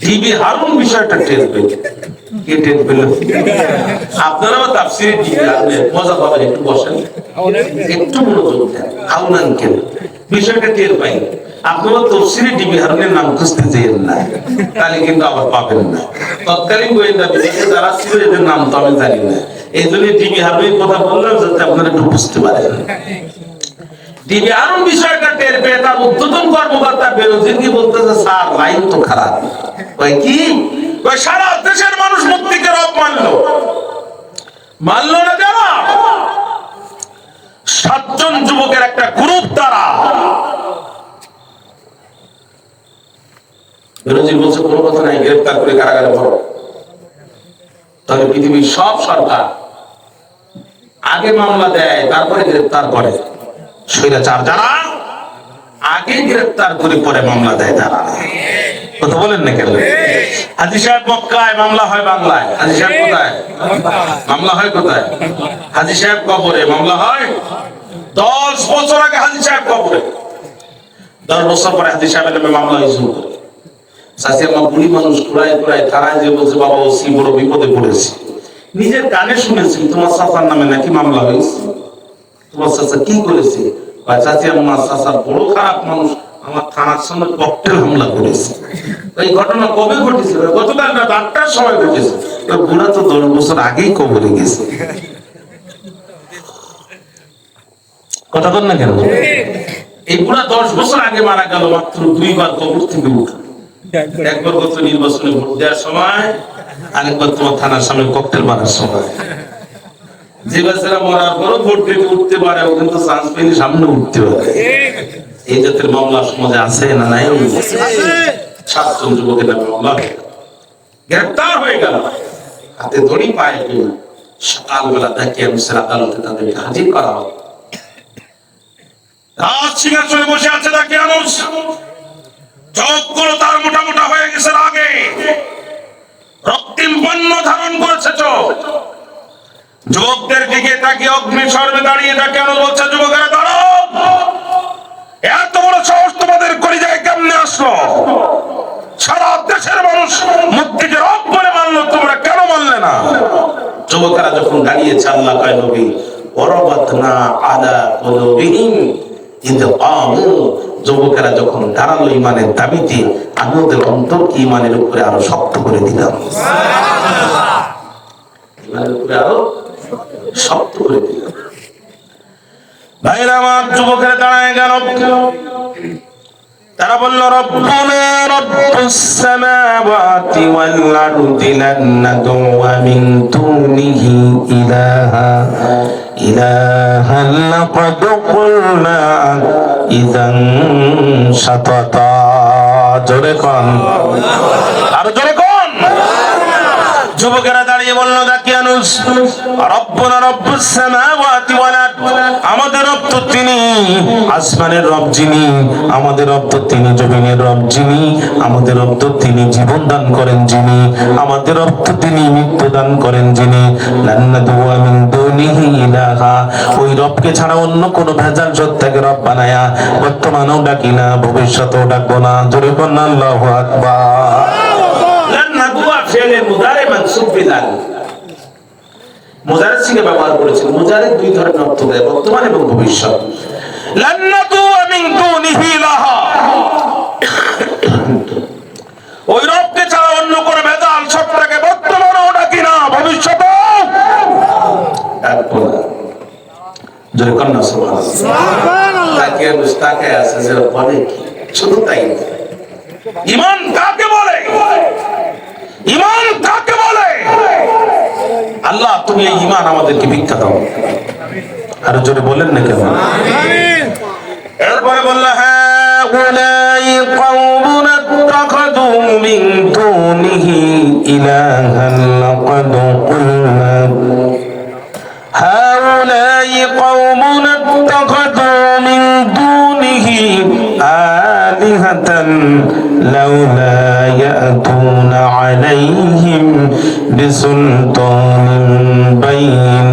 ডিবি হারুন বিষয়টা টের পেল। কে টের পেল? আপনারাও তাফসীরে ডিবি হারুনের মজা পাবেন, একটু বসেন, একটু মনোযোগ দেন। হারুন আঙ্কেল বিষয়টা টের পাই। আপনারা তাফসীরে ডিবি হারুনের নাম খুঁজতে যেয়েন না, তাহলে কিন্তু আবার পাবেন না। তৎকালীন গোয়েন্দা বিভাগে যারা ছিল এদের নাম তো আমি জানি না, এই জন্য ডিবি হারুনের কথা বললাম যাতে আপনারা একটু বুঝতে পারেন। ডিবি হারুন বিষয়টা টের পেয়ে তার উদ্বোধন কর্মকর্তা বেরোজিরকে বলতেছে, স্যার লাইন তো খারাপ। ওই কি? ওই সারা দেশের মানুষ মুক্তিকে রব মানলো না যারা 7 জন যুবকের একটা গ্রুপ দ্বারা। বেরোজির বলছে কোনো কথা নাই, গ্রেফতার করে কারাগারে ভরো। তাহলে পৃথিবীর সব সরকার আগে মামলা দেয় তারপরে গ্রেফতার করে, স্বৈরাচার যারা আগে গ্রেফতার করে পরে মামলা দেয় তারা। কথা বলেন না কেন? হাজী সাহেব মক্কায়, মামলা হয় বাংলায়। হাজী সাহেব কোথায়? মামলা হয় কোথায়? হাজী সাহেব কবরে, মামলা হয় 10 বছর আগে হাজী সাহেব কবরে, 10 বছর পরে হাজী সাহেবের নামে মামলা হয়েছিল। চাচি আমার বুড়ি মানুষ কুড়ায় কুড়ায় থানায় যে বলছে, বাবা ওসি বড় বিপদে পড়েছে। নিজের কানে শুনেছি তোমার চাচার নামে নাকি মামলা হয়েছে। তোমার চাচা কি করেছে? চাচি আমার চাচা বড় খারাপ মানুষ, আমার থানার সামনে ককটেল হামলা করেছে। এই ঘটনা কবে ঘটেছিল? গতকাল রাত 8টার সময় ঘটেছে। বুড়া তো 10 বছর আগেই কবরে গেছে। কথা বল না কেন? এই বুড়া 10 বছর আগে মারা গেল, মাত্র 2 বার কবর থেকে উঠল। একবার গত নির্বাচনে ভোট দেওয়ার সময়, আরেকবার তোমার থানার সামনে ককটেল মারার সময়। যে বাচ্চারা মরার পরও ভোট থেকে উঠতে পারে, ও কিন্তু চান্স পেলে সামনে উঠতে পারে। এই জাতের মামলা সমাজে আছে না নাই? 7 জন যুবকের নামে মামলা গ্রেফতার হয়ে গেল, হাতে দড়ি পায়ে গেল। সকালবেলা দেখে আমিসের আদালতে তাদেরকে হাজির করা হলো। রাজ সিংহাসনে বসে আছে দাকিয়ানুস, চোখগুলো তার মোটা মোটা হয়ে গেছে রাগে, রক্তিম বর্ণ ধারণ করেছে চোখ। যুবকদের দিকে তাকিয়ে অগ্নিশর্মে দাঁড়িয়ে দাকিয়ানুস বলছে, যুবকেরা দাঁড়াও, এত বড় সাহস তোমাদের কলিজায় কেমনে আসলো? সারা দেশের মানুষ মুক্তিকে রব বলে মানলো, তোমরা কেন মানলে না? যুবকেরা যখন দাঁড়িয়েছে, আল্লাহ কয় নবী, ওয়ারাবাতনা আলা কুলুবিহিম ইয ক্বামু, যুবকেরা যখন দাঁড়ালো ঈমানের দাবিতে, আমি ওদের অন্তরকে ঈমানের উপরে আরো শক্ত করে দিলাম। সুবহানাল্লাহ, ঈমানের উপরে আরো শক্ত করে দিলাম। ভাইরা আমার, যুবকেরা দাঁড়ায় গেল। তারা বলল, রব্বুনা রব্বুস সামাওয়াতি ওয়াল আরদি লান নাদউয়া মিন দুনিহি ইলাহান লাকাদ কুলনা ইযান শাতাতা। জোরে কোন, আরো জোরে কোন। যুবকেরা দাঁড়িয়ে বলল, দাকিয়ানুস, রব্বুনা রব্বুস সামাওয়াতি ওয়াল আরদ, আমাদের রব তো তিনি আসমানের রব যিনি, আমাদের রব তো তিনি জমিনের রব যিনি, আমাদের রব তো তিনি জীবন দান করেন যিনি, আমাদের রব তো তিনি মৃত্যু দান করেন যিনি। লান নাদউয়া মিন দুনিহি ইলাহা, ওই রবকে ছাড়া অন্য কোন ভেজাল সত্তাকে রব বানায়া বর্তমানেও ডাকি না, ভবিষ্যতেও ডাকবো না। জোরে কোন আল্লাহু আকবার। লান নাদউয়া ফি'লে মুদারি মানসুব বিলাল, মুজারিদ সিগে ব্যবহার করেছেন। মুজারিদ 2 ধরনের অর্থ দেয়, বর্তমান এবং ভবিষ্যৎ। লান নাদউয়া মিন দুনিহি ইলাহা, ওই রবকে ছাড়া অন্য কোন ভেজাল সত্তাকে বর্তমানেও ডাকি না, ভবিষ্যতেও ডাকবো না। জোরে কোন সুবহানাল্লাহ। সুবহানাল্লাহ। তাকে মুস্তাকে আছে যে বলে কি? শুধু তাই না, ঈমান কাকে বলে? ঈমান কাকে বলে? আল্লাহ, তুমি এই ঈমান আমাদেরকে ভিক্ষা দাও। আর জোরে বলেন না কেন? আমিন। এরপরে বলল, হ্যাঁ, উলাই কওমুন আত্তাখাযু মিন দুনিহি ইলাহান লাকাদ কুলনা, হাউলাই কওমুন আত্তাখাযু মিন দুনিহি আলিহাতান লাউলা ইয়াতুনা আলাইহিম বিসুলতানিন বাইয়িন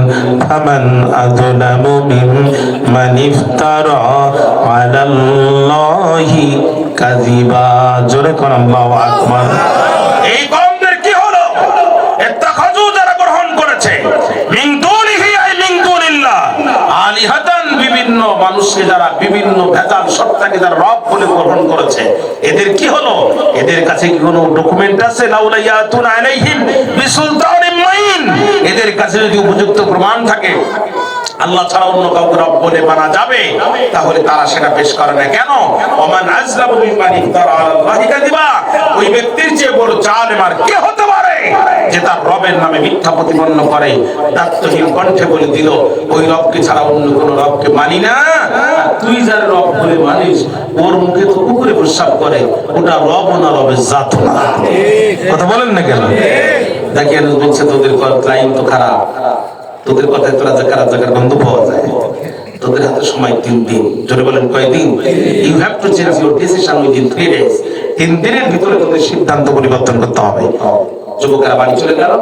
ফামান আযলামু মিম্মান ইফতারা আলাল্লাহি কাযিবা। জোরে কোন আল্লাহু আকবার। এই কওমদের কি হলো? ইত্তাখাযু যারা গ্রহণ করেছে মিন দুনিহি আই মিন দুনিল্লাহ আলিহাতান, বিভিন্ন মানুষকে যারা বিভিন্ন ভেজাল সত্তাকে যারা রব বলে গ্রহণ করেছে, এদের কি হলো? এদের কাছে কি কোনো ডকুমেন্ট আছে? লাউলা ইয়াতুন আলাইহিম বিসুলতানিন মুবিন, এদের কাছে যদি উপযুক্ত প্রমাণ থাকে আল্লাহ ছাড়া অন্য কাউকে রব বলে মানা যাবে, তাহলে তারা সেটা পেশ করে না কেন? ওমান আযলামু মিম্মান ইফতারা আলাল্লাহি কাযিবা, ওই ব্যক্তির চেয়ে বড় জালেম আর কে হতে পারে যে তার রবের নামে মিথ্যা প্রতিপন্ন করে, দায়িত্বহীন কণ্ঠে বলে দিল ওই রবকে ছাড়া অন্য কোন রবকে মানি না। তুই যার রব বলে মানিস, ওর মুখে তো কুকুরে প্রস্রাব করে, ওটা রব না, রবের জাত না। কথা বলেন না কেন? দেখেন বলছে তোদের লাইন তো খারাপ, তোদের কথায় তোরা জাকার গন্ধ পাওয়া যায়, তোদের হাতে সময় 3 দিন। জোরে বলেন কয়দিন? You have to change your decision within 3 days। 3 দিনের ভিতরে তোদের সিদ্ধান্ত পরিবর্তন করতে হবে। যুবকেরা বাড়ি চলে গেল,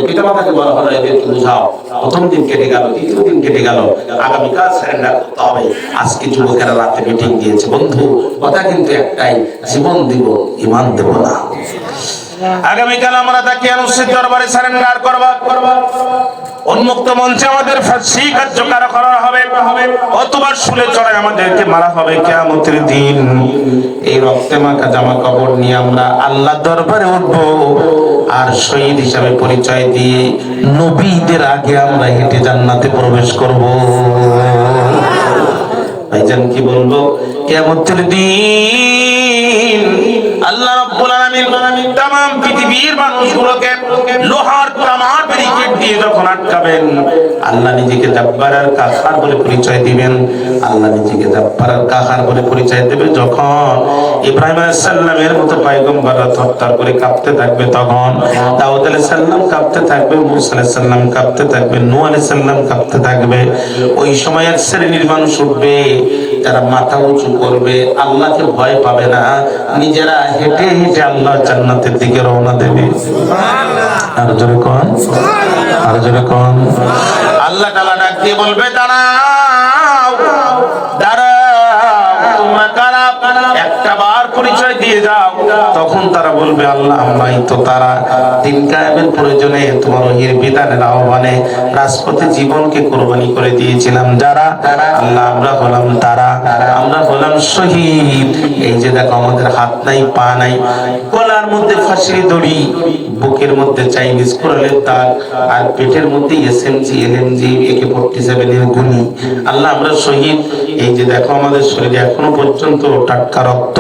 পিতা মাতাকে বলা হলো এদেরকে বুঝাও। প্রথম দিন কেটে গেল, দ্বিতীয় দিন কেটে গেল, আগামীকাল সারেন্ডার করতে হবে। আজকে যুবকেরা রাতে মিটিং দিয়েছে, বন্ধু কথা কিন্তু একটাই, জীবন দিব, ঈমান দেব না। আগামীকাল আমরা তাকে অনুষ্ঠিত দরবারে সারেন্ডার করবা। উন্মুক্ত মঞ্চে আমাদের ফাঁসি কার্যকর করা হবে, অথবা শুলে চড়ায় আমাদেরকে মারা হবে কিয়ামতের দিন। এই রক্তে মাখা জামা কাপড় নিয়ে আমরা আল্লাহর দরবারে উঠব, আর শহীদ হিসাবে পরিচয় দিয়ে নবীদের আগে আমরা হেঁটে জান্নাতে প্রবেশ করব। ভাইজান কি বলবো? কিয়ামতের দিন আল্লাহ রাব্বুল আলামিন तमाम পৃথিবীর মানুষগুলোকে লোহার তামার ব্যারিকেড দিয়ে যখন আটকাবেন, আল্লাহ নিজেকে জব্বার আর কাহার বলে পরিচয় দিবেন। আল্লাহ নিজেকে জব্বার আর কাহার বলে পরিচয় দেবে যখন ইব্রাহিম আলাইহিস সালামের মতো পয়গম্বররা থরথর করে কাঁপতে থাকবে, তখন দাউদ আলাইহিস সালাম কাঁপতে থাকবে, মূসা আলাইহিস সালাম কাঁপতে থাকবে, নূহ আলাইহিস সালাম কাঁপতে থাকবে। ওই সময় এক শ্রেণীর মানুষ উঠবে যারা মাথা উঁচু করবে, আল্লাহকে ভয় পাবে না, নিজেরা হেঁটে হেঁটে আল্লাহ জান্নাতের দিকে রওনা দেবে। আর জোরে কোন, আর জোরে কোন। আল্লাহ তাআলা ডাক দিয়ে বলবে দাঁড়াও, দাঁড়াও, তোমরা কারা? একটা বার পরিচয় দিয়ে যাও। তখন তারা বলবে আল্লাহ আমরাই তো তারা, দিন কায়েমের প্রয়োজনে তোমার ওহির বিধানের আহ্বানে রাজপথে জীবনকে কুরবানি করে দিয়েছিলাম যারা, আল্লাহ আমরা হলাম তারা, আমরা হলাম শহীদ। এই যে দেখো আমাদের হাত নাই, পা নাই, গলার মধ্যে ফাঁসির দড়ি, বুকের মধ্যে চাইনিজ কোরালের দাগ, আর পেটের মধ্যে এসএমজি, এলএমজি, AK-47 এর গুলি। আল্লাহ আমরা শহীদ। এই যে দেখো আমাদের শরীরে এখনো পর্যন্ত টাটকা রক্ত।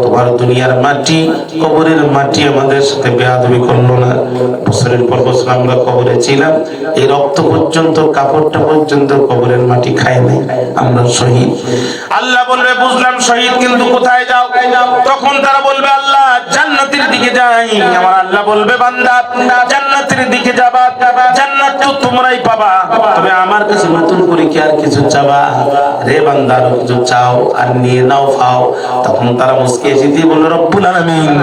তোমার দুনিয়ার মাটি, কবরের মাটি আমাদের সাথে বেয়াদবি করলো না। বছরের পর বছর আমরা কবরে ছিলাম, এই রক্ত পর্যন্ত, কাপড়টা পর্যন্ত কবরের মাটি খায় নাই। আমরা শহীদ। আল্লাহ বলবে বুঝলাম শহীদ, কিন্তু কোথায় যাও? তখন তারা বলবে আল্লাহ জান্নাতের দিকে যাই। আমার আল্লাহ বলবে বান্দা জান্নাতের দিকে যাবা, জান্নাত তো তোমরাই পাবা, তবে আমার কাছে নতুন করে কি আর কিছু চাবা? রে বান্দা কিছু চাও আর নিয়ে নাও, পাও। তখন তারা মুস্কি এসে দিয়ে বলল রব্বুল আলামিন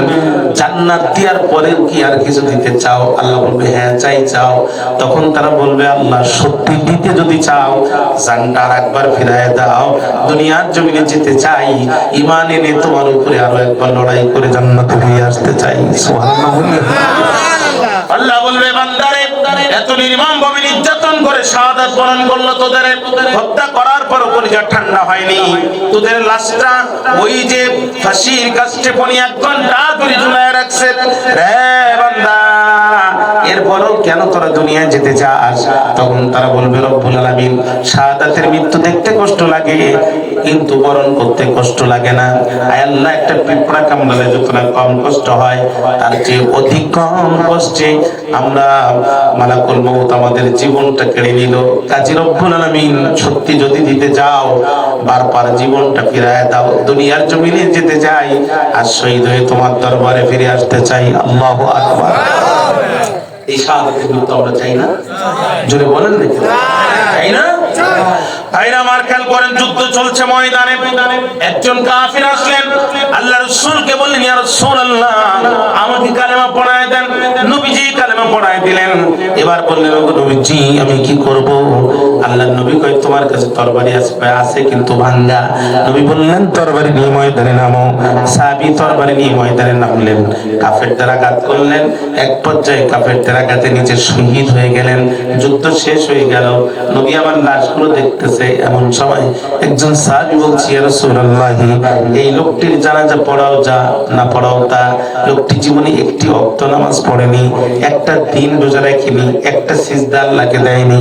জান্নাত দেওয়ার পরে কি আর কিছু দিতে চাও? আল্লাহ বলবে হ্যাঁ চাই, চাও। তখন তারা বলবে আল্লাহ সত্যি দিতে যদি চাও জানটা আর একবার ফিরায় দাও, দুনিয়ার জমিনে যেতে চাই, ঈমান এনে তোমার উপরে আরো একবার লড়াই করে জান্নাতে ফিরে আসতে চাই। সুবহানাল্লাহ। আল্লাহ বলবে বান্দারে এত নির্মম ভাবে নির্যাতন করে শাহাদাত বরণ করলো, তোদের হত্যা করার পর কলিজা ঠান্ডা হয়নি, তোদের লাশটা ওই যে ফাঁসির কাছে পনি 1 ঘন্টা ধরে ঝুলায় রাখছে। রে বান্দা এরপরও কেন তোরা দুনিয়ায় যেতে চাস? তখন তারা বলবে রব্বুল আলামিন শাহাদাতের মৃত্যু দেখতে কষ্ট লাগে, কিন্তু বরণ করতে কষ্ট লাগে না। আয় আল্লাহ একটা পিঁপড়া কামড়ালে যতটা কম কষ্ট হয়, তার চেয়ে অধিক কম কষ্টে আমরা মালাকুল মউত আমাদের জীবনটা কেড়ে নিল। কাজী রব্বুল আলামিন সত্যি যদি দিতে যাও বারবার জীবনটা ফিরায় দাও, দুনিয়ার জমিনে যেতে চাই আর শহীদ হয়ে তোমার দরবারে ফিরে আসতে চাই। আল্লাহু আকবার। এই শাহাদাতের মৃত্যু আমরা চাই না? জোরে বলেন না, চাই না? ভাইরা আমার খেয়াল করেন, যুদ্ধ চলছে ময়দানে। একজন কাফির আসলেন, আল্লাহ রাসূলকে বললেন, ইয়া রাসূলুল্লাহ, আমাকে কালেমা পড়ায় দেন। নবীজি কালেমা পড়ায় দিলেন। এবার বললেন, ওগো নবীজি, আমি কি করব? আল্লাহর নবী কয়, তোমার কাছে তরবারি আছে কিন্তু ভাঙ্গা। নবী বললেন, তরবারি নিয়ে ময়দানে নামো। সাহাবী তরবারি নিয়ে ময়দানে নামলেন, কাফেরদের আঘাত করলেন। এক পর্যায়ে কাফেরদের আঘাতে নিচে শহীদ হয়ে গেলেন। যুদ্ধ শেষ হয়ে গেল, নবী আমার লাশগুলো দেখতেছে। এমন সময় একজন সাহাবী বলছে, ইয়া রাসূলুল্লাহ, এই লোকটির জানাজা পড়াও যা, না পড়াও তা। লোকটি জীবনে একটি ওয়াক্ত নামাজ পড়েনি, একটা দিন রোজা রাখেনি, একটা সিজদা আল্লাহকে দেয়নি।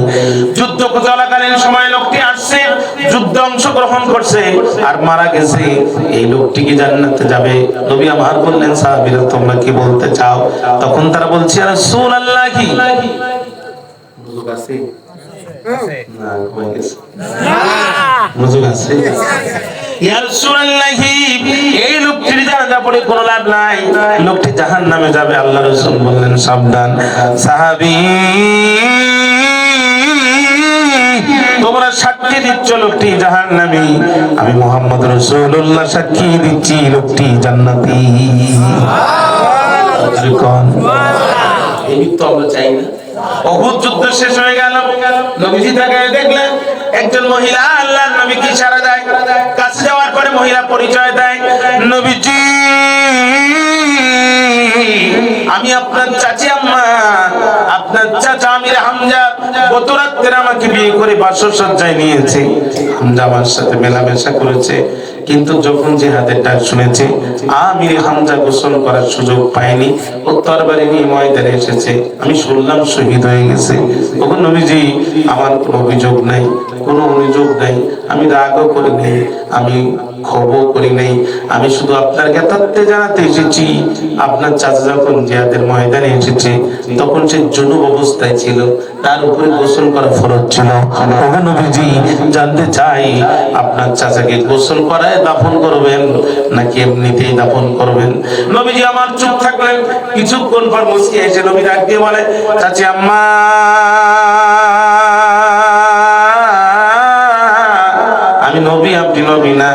যুদ্ধ চলাকালীন সময় লোকটি আসছে, যুদ্ধে অংশগ্রহণ করছে আর মারা গেছে। এই লোকটি কি জান্নাতে যাবে? নবী আমার বললেন, সাহাবীরা তোমরা কি বলতে চাও? তখন তারা বলছে, ইয়া রাসূলুল্লাহ, বুঝুক আছে না কই গেছে বুঝুক আছে, ইয়া রাসূলুল্লাহ, এই লোকটির জানাজা পড়ে কোনো লাভ নাই, লোকটি জাহান্নামে যাবে। আল্লাহ রাসূল বললেন, সাবধান সাহাবী, তোমরা সাক্ষী দিচ্ছ লোকটি জাহান্নামী, আমি মুহাম্মদ রাসূলুল্লাহ সাক্ষী দিচ্ছি লোকটি জান্নাতি। এই তো আমরা চাই না। উহুদ যুদ্ধ শেষ হয়ে গেল, নবীজি তাকায় দেখলেন একজন মহিলা আল্লাহর নবীকে ইশারা দেয়। কাছে যাওয়ার পরে মহিলা পরিচয় দেয়, নবীজি, আমি আপনার চাচি আম্মা, আপনার চাচা আমির হামজা গত রাত্রে আমাকে বিয়ে করে বাসসজ্জায় নিয়েছে। হামজা আমার সাথে মেলামেশা করেছে, কিন্তু যখন জিহাদের ডাক শুনেছে, আমির হামজা গোসল করার সুযোগ পায়নি, ও তরবারি নিয়ে ময়দানে এসেছে। আমি শুনলাম শহীদ হয়ে গেছে। ওগো নবীজি, আমার কোনো অভিযোগ নাই, কোনো অভিযোগ নাই, আমি রাগও করি নাই, আমি ক্ষোভও করি নাই, আমি শুধু আপনার জ্ঞাতার্থে জানাতে এসেছি। আপনার চাচা যখন জিহাদের ময়দানে এসেছে, তখন সে জুনুব অবস্থায় ছিল, তার উপরে গোসল করা ফরজ ছিল। ওগো নবীজি, জানতে চাই আপনার চাচাকে গোসল করায় দাফন করবেন নাকি এমনিতেই দাফন করবেন? নবীজি আমার চুপ থাকলেন। কিছুক্ষণ পর মুস্কি এসে নবী ডাক দিয়ে বলে, চাচি আম্মা, আমি নবী, আপনি নবী না।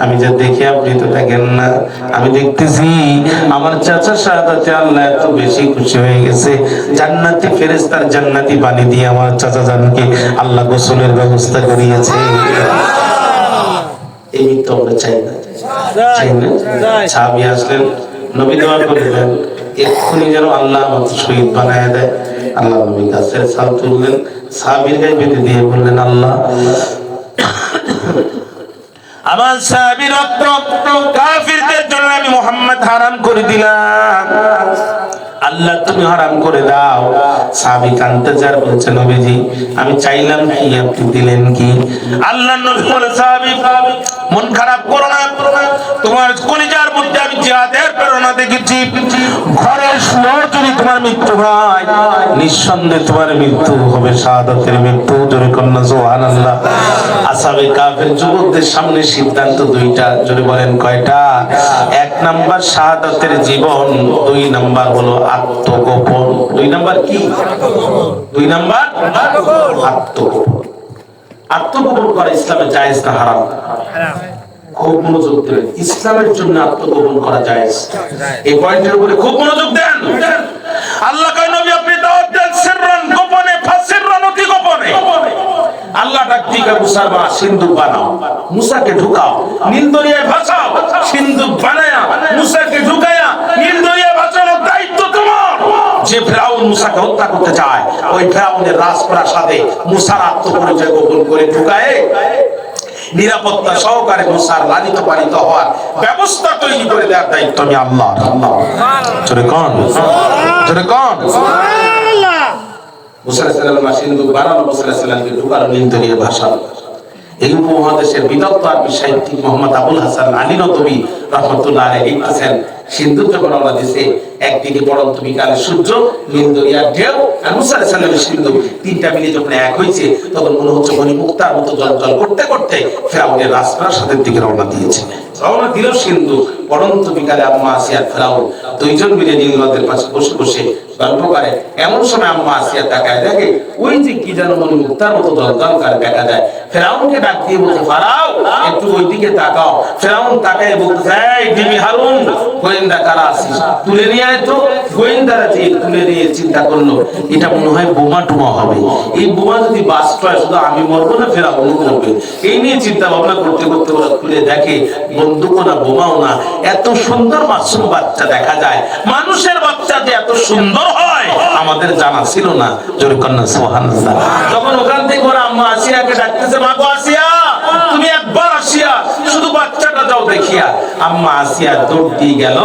আমি যা দেখি আপনি তো দেখেন না। আমি দেখতেছি আমার চাচা শাহাদাতে আল্লাহ এত বেশি খুশি হয়ে গেছে, জান্নাতি ফেরেশতার জান্নাতি পানি দিয়ে আমার চাচা জানকে আল্লাহ গোসলের ব্যবস্থা করিয়েছে। এই তো আমরা চাই না, চাই না। সাহাবী আসলেন, নবী দোয়া করলেন, এক্ষুনি যেন আল্লাহ আমাকে শহীদ বানায় দেয়। আল্লাহ নবী গাছের ছাল তুললেন, সাহাবীর গায়ে বেঁধে দিয়ে বললেন, আল্লাহ, আমার সাহাবীর রক্ত কাফিরদের জন্য আমি মুহাম্মদ হারাম করে দিলাম, আল্লাহ তুমি হারাম করে দাও। সাহাবী কাঁদতে যার বলছে, নবীজি, আমি চাইলাম কি, আপনি দিলেন কি? আল্লাহ নবী বলে, সাহাবী, মন খারাপ করো না, তোমার কলিজার মধ্যে আমি জিহাদের প্রেরণা দেখেছি। ঘরে যদি তোমার মৃত্যু হয়, নিঃসন্দেহে তোমার মৃত্যু হবে শাহাদাতের মৃত্যু। জোরে কন্যা সুবহানাল্লাহ। আসহাবে কাফের যুবকদের সামনে সিদ্ধান্ত দুইটা, জোরে বলেন কয়টা? এক নাম্বার শাহাদাতের জীবন, দুই নাম্বার হলো আত্মগোপন। দুই নাম্বার কি? দুই নাম্বার আত্মগোপন। আত্মগোপন করা ইসলামে জায়েজ না হারাম? খুব মনোযোগ দেন, ইসলামের জন্য আত্মগোপন করা জায়েজ। এই পয়েন্টের উপরে খুব মনোযোগ দেন। আল্লাহ কয়, নবী আপনি দাওয়াত দেন সিররান, গোপনে, ফাসিররান, অতি গোপনে। আল্লাহ ডাক দিকে, মুসার মা সিন্ধুক বানাও, মুসাকে ঢুকাও, নীল দরিয়ায় ভাসাও। সিন্ধুক বানায়া মুসাকে ঢুকায়া নীল দরিয়ায় ভাসানোর দায়িত্ব তোমার। যে ফেরাউন মুসাকে হত্যা করতে চায়, ওই ফেরাউনের রাজপ্রাসাদে মুসার আত্মপরিচয় গোপন করে ঢুকায় নিরাপত্তা সহকারে মুসার লালিত পালিত হওয়ার ব্যবস্থা তৈরি করে দেওয়ার দায়িত্ব আমি আল্লাহ। জোরে কোন, জোরে কোন। মুসা আলাইহিস সালাম সিন্ধুক বানানো, মুসা আলাইহিস সালামকে ঢুকানো, নীল দরিয়ায় ভাসানো। এই উপমহাদেশের বিদগ্ধ আরবি সাহিত্যিক মোহাম্মদ আবুল হাসান আলী নদভী রাহমাতুল্লাহ আলাইহি লিখেছেন, সিন্ধুক যখন রওনা দিয়েছে, একদিকে পড়ন্ত বিকালের সূর্য, নীল দরিয়ার ঢেউ, আর মুসা আলাইহিস সালামের সিন্ধুক, তিনটা মিলে যখন এক হয়েছে তখন মনে হচ্ছে মনি মুক্তার মতো জল করতে করতে ফেরাউনের রাজপ্রাসাদের দিকে রওনা দিয়েছে। রওনা দিল সিন্ধু। পড়ন্ত বিকালে আম্মা আসিয়া ফেরাউন দুইজন মিলে নীল নদের পাশে বসে বসে গল্প করে। এমন সময় আম্মা আসিয়া তাকায় দেখে ওই যে কি যেন মনি মুক্তার মতো জল করে দেখা যায়। ফেরাউনকে ডাক দিয়ে বলছে, ফারাও একটু ওই দিকে তাকাও। ফেরাউন তাকায় বলতেছে, এই ডিবি হারুন, গোয়েন্দা কারা আছিস, তুলে নিয়ে আয় তো। গোয়েন্দারা যে তুলে নিয়ে চিন্তা করলো এটা মনে হয় বোমা টোমা হবে, এই বোমা যদি বাস্ট হয় শুধু আমি মরবো না ফেরাউন মরবে। এই নিয়ে চিন্তা ভাবনা করতে করতে ওরা খুলে দেখে বন্দুকও না বোমাও না, এত সুন্দর মাসুম বাচ্চা দেখা যায়। মানুষের বাচ্চা যে এত সুন্দর হয় আমাদের জানা ছিল না। জোরে কন্যা সুবহানাল্লাহ। তখন ওখান থেকে ওরা আম্মা আসিয়াকে ডাকতেছে, মা গো আসিয়া, তুমি একবার আসিয়া শুধু বাচ্চাটা যাও দেখিয়া। আম্মা আসিয়া দৌড় দিয়ে গেল,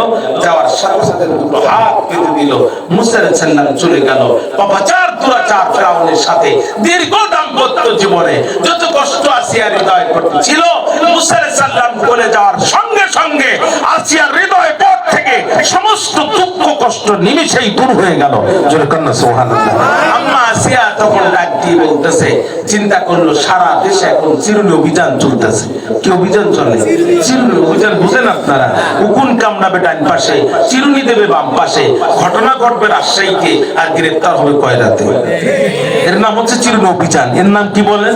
যাওয়ার সাথে সাথে দুটো হাত পেতে দিল। মুসা আলাইহিস সালাম চলে গেল পাপাচার দুরাচার ফেরাউনের সাথে। দীর্ঘ দাম্পত্য জীবনে যত কষ্ট আসিয়ার হৃদয় করতে ছিল, মুসা আলাইহিস সালাম চলে যাওয়ার সঙ্গে সঙ্গে আসিয়ার হৃদয় পথ থেকে সমস্ত দুঃখ কষ্ট নিমিষেই দূর হয়ে গেল। জোরে কন্যা সুবহানাল্লাহ। আম্মা আসিয়া তখন ডাক দিয়ে বলতেছে, চিন্তা করলো সারা দেশে এখন চিরুনি অভিযান চলতেছে। কি অভিযান চলে? চিরুনি অভিযান। বুঝেন আপনারা? উকুন কামড়াবে ডান পাশে, চিরুনি দেবে বাম পাশে। ঘটনা ঘটবে রাজশাহীতে, আর গ্রেফতার হবে কয়রাতে। এর নাম হচ্ছে চিরুনি অভিযান। এর নাম কি বলেন?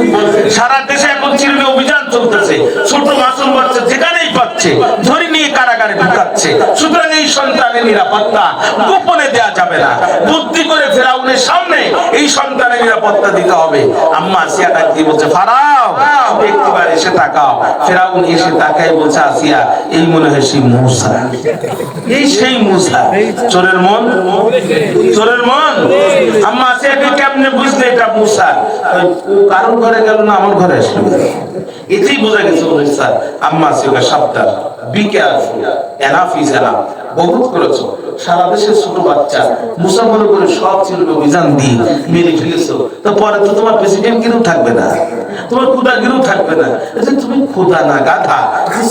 সারা দেশে এখন চিরুনি অভিযান চলতেছে। ছোট মাসুম বাচ্চা যেখানেই পাচ্ছে ধরে নিয়ে কারাগারে ঢুকাচ্ছে। সুতরাং এই সন্তানের নিরাপত্তা গোপনে দেয়া যাবে না। বুদ্ধি করে ফেরাউনের সামনে এই সন্তানের নিরাপত্তা দিতে হবে। আম্মা আসিয়া ডাক দিয়ে বলছে, ফারাও একবার এসে তাকাও। ফেরাউন এসে তাকায় বলছে, আসিয়া এই মনে হয় সেই মূসা, এই সেই মূসা। চোরের মন, চোরের মন। আম্মা আসিয়াকে কেমনে বুঝলে এটা মূসা? কারণ ঘরে গেল না আমার ঘরে আসলো, এতেই বোঝা গেছে মূসা। আম্মা আসিয়া সাবধান, be careful, enough is enough. বহুত করেছো, সারা দেশের ছোট বাচ্চা মুসা মনে করে সব চিরুনি অভিযান দিয়ে মেরে ফেলেছো, তো পরে তো তোমার প্রেসিডেন্ট গিরু থাকবে না, তোমার খুদা গিরু থাকবে না। তুমি খুদা না গাধা,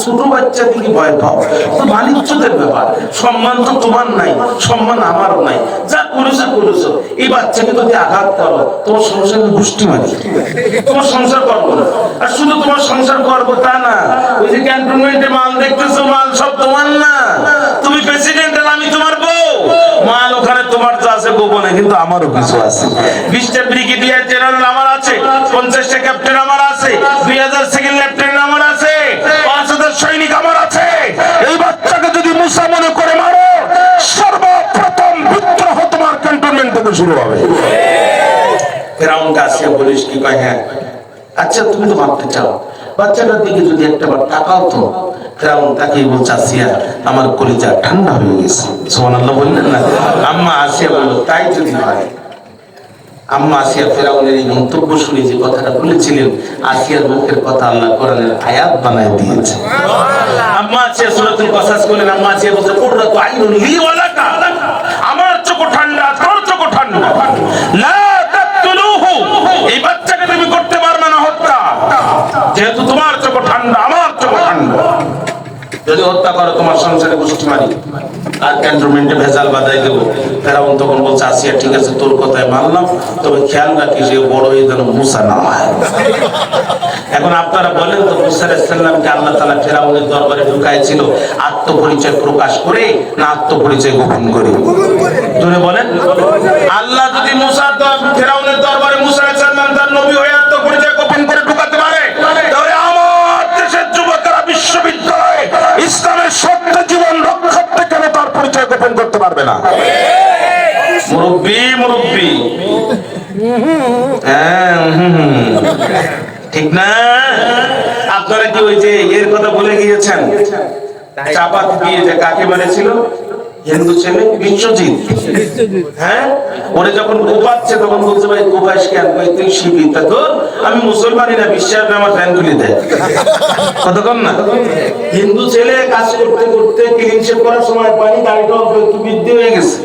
ছোট বাচ্চা দিকে ভয় পাও। তো মানিজ্যদের ব্যাপার, সম্মান তো তোমার নাই, সম্মান আমারও নাই। যা করেছো করেছো, এই বাচ্চাকে যদি আঘাত করো তোমার সংসারে গোষ্ঠী মারি, তোমার সংসার করবো না। আর শুধু তোমার সংসার করবো তা না, ওই যে ক্যান্টনমেন্টে মাল দেখতেছো, মাল সব তোমার না। তুমি প্রেসিডেন্ট আর আমি তোমার বউ, মাল ওখানে তোমার তো আছে গোপনে, কিন্তু আমারও কিছু আছে। 20টা ব্রিগেডিয়ার জেনারেল আমার আছে, 50টা ক্যাপ্টেন আমার আছে, 2000 সেকেন্ড লেফটেন্যান্ট আমার আছে, 5000 সৈনিক আমার আছে। এই বাচ্চাকে যদি মুসা মনে করে মারো, সর্বপ্রথম বিদ্রোহ তোমার ক্যান্টনমেন্ট থেকে শুরু হবে। ফেরাউন কাছে বলিস কি কয়, হ্যাঁ আচ্ছা তুমি তো মারতে চাও, বাচ্চাটার দিকে যদি একটাবার তাকাও তো। ফেরাউন তাকে বলছে, আসিয়া আমার কলিজা ঠান্ডা হয়ে গেছে। সুবহানাল্লাহ বললেন না? আম্মা আসিয়া বলল, তাই যদি হয়। আম্মা আসিয়া ফেরাউনের এই মন্তব্য শুনে যে কথাটা বলেছিলেন, আসিয়ার মুখের কথা আল্লাহ কোরআনের আয়াত বানায় দিয়েছে। আম্মা আসিয়া সূরাতুল কাসাস বলেন, আম্মা আসিয়া বলছে, কুররাতু আইনুন লি ওয়া লাকা, আমার চোখ ঠান্ডা তোর চোখ ঠান্ডা। লা তাকতুলুহু, এই বাচ্চাকে তুমি করতে পারবে না হত্যা, যেহেতু তোমার চোখ ঠান্ডা আমার চোখ ঠান্ডা। যদি হত্যা করো তোমার সংসারে গোষ্ঠী মারি আর ক্যান্টনমেন্টে ভেজাল বাঁধাই দেবো। ফেরাউন তখন বলছে, আসিয়া ঠিক আছে তোর কথায় মানলাম, তবে খেয়াল রাখিস যে বড় হয়ে যেন মুসা না হয়। এখন আপনারা বলেন তো, মুসা আলাইহিস সালামকে আল্লাহ তাআলা ফেরাউনের দরবারে ঢুকাইছিল আত্মপরিচয় প্রকাশ করে না আত্মপরিচয় গোপন করে? জোরে বলেন। আল্লাহ যদি মুসা ফেরাউনের দরবারে মুসা আলাইহিস সালাম তার নবী হয়ে আত্মপরিচয় গোপন করে ঢুকাতে পারে, তাহলে আমার দেশের যুবকেরা বিশ্ববিদ্যালয়ে ইসলামের সত্য জীবন রক্ষার্থে কেন তার পরিচয় গোপন করতে পারবে না? মুরব্বি মুরব্বি, ঠিক না? আপনারা কি ওই যে এর কথা বলে গিয়েছেন, চাপাতি দিয়ে যে কাকে মেরেছিল? হিন্দু ছেলে বিশ্বজিৎ। হ্যাঁ, ওরে যখন কোপাচ্ছে তখন বলছে, ভাই কোপাইস কেন? ভাই তুই শিবির। তা তো আমি মুসলমানই না, বিশ্বাস আমার ফ্যান তুলে দেয়। কতক্ষণ না হিন্দু ছেলে কাজ করতে করতে ক্লিন শেভ করার সময় পানি দাড়িটা একটু বৃদ্ধি হয়ে গেছে।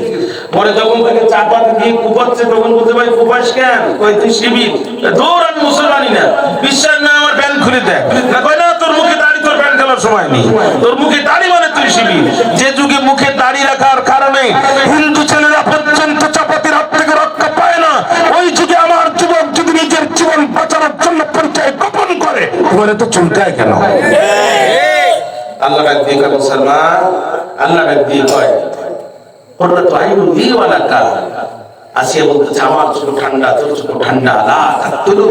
পরে যখন তাকে চাপাতি দিয়ে কোপাচ্ছে তখন বলছে, ভাই কোপাইস কেন? কই তুই শিবির। দূর, আমি মুসলমানই না, বিশ্বাস না আমার ফ্যান খুলে দেয়। না কয় না, তোর মুখে দাড়ি তোর ফ্যান খেলার সময় নেই, তোর মুখে দাড়ি মানে তুই শিবির। যে যুগে মুখে দাড়ি রাখার কারণে কারণে হিন্দু ছেলেরা পর্যন্ত চাপাতির হাত থেকে রক্ষা পায় না। ওই যুগে আমার যুবক যদি নিজের জীবন বাঁচানোর জন্য পরিচয় গোপন করে, ওরা তো চুলকায় কেন? আল্লাহ রাব্বি কা মুসলমান, আল্লাহ রাব্বি কয় ওরা তো আইন দিওয়ালা কা। আসিয়া বলতেছে আমার চোখ ঠান্ডা, তোর চোখ ঠান্ডা, লা তাকতুলু,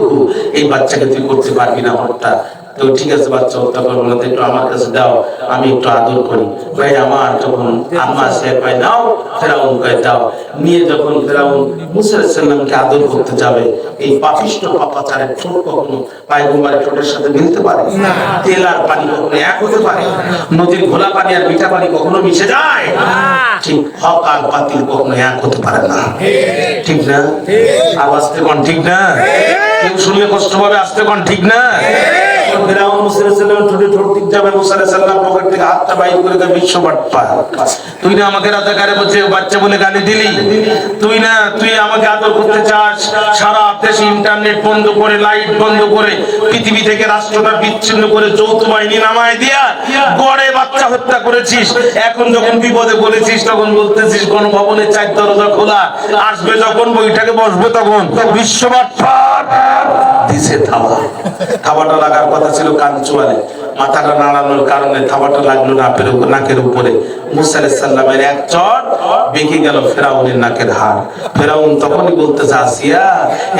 এই বাচ্চাকে তুই করতে পারবি না হত্যা। তো ঠিক আছে বাচ্চা হত্যা করবো না, একটু আমার কাছে দাও, আমি একটু আদর করি। ভাই আমার যখন আম্মা সে কয় নাও, ফেরাউন কয় দাও। নিয়ে যখন ফেরাউন মুসা আলাইহিস সালামকে আদর করতে যাবে, এই পাপিষ্ঠ পাপাচারের ঠোঁট কখনো পায়গম্বরের ঠোঁটের সাথে মিলতে পারে না। তেল আর পানি কখনো এক হতে পারে না। নদীর ঘোলা পানি আর মিঠা পানি কখনো মিশে যায় না। ঠিক হক আর বাতিল কখনো এক হতে পারে না, ঠিক না? আওয়াজ কোন ঠিক না? কেউ শুনলে কষ্ট পাবে, আসতে কোন ঠিক না? ফেরাউন মুসা আলাইহিস সালামের ঠোঁটে ঠোঁট ঠিক যাবে, মুসা আলাইহিস সালাম পকেট থেকে হাতটা বাইর করে দেয়, বিশ্ববাট পা। তুই না আমাকে রাজাকারে বলছে বাচ্চা বলে গালি দিলি, তুই না তুই আমাকে আদর করতে চাস, সারা দেশে ইন্টারনেট বন্ধ করে, লাইট বন্ধ করে, পৃথিবী থেকে রাষ্ট্রটা বিচ্ছিন্ন করে, যৌথ বাহিনী নামায় দিয়া গড়ে বাচ্চা হত্যা করেছিস। এখন যখন বিপদে বলেছিস তখন বলতেছিস গণভবনের 4 দরজা খোলা, আসবে যখন বইটাকে বসবে তখন বিশ্ববাট পার দিছে থাবা। থাবাটা লাগার কথা ছিল কান চুয়ালে, মাথাটা নাড়ানোর কারণে থাবাটা লাগলো নাকের উপরে। মুসা আলাইহিস সালামের এক চড় বেঁকে গেল ফেরাউনের নাকের হাড়। ফেরাউন তখনই বলতেছে আসিয়া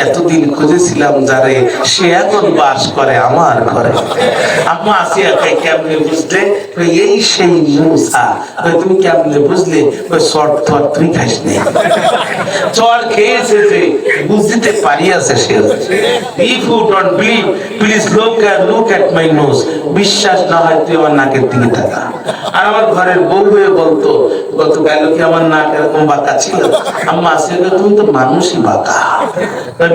এতদিন খুঁজেছিলাম যারে, সে এখন বাস করে আমার ঘরে। আম্মা আসিয়া কই কেমনে বুঝলে? কই এই সেই মুসা। কই তুমি কেমনে বুঝলে? কই শর্ট তো তুই খাইস নি, চড় খেয়েছে যে বুঝতে পারিয়াছে সে। If you don't believe, please look at my nose. বিশ্বাস না হয় তুই আমার নাকের দিকে তাকা। আর আমার ঘরের বউ হয়ে বলতো গতকাল কি আমার নাক এরকম বাঁকা ছিল? আম্মা আসলে তুমি তো মানুষই বাঁকা।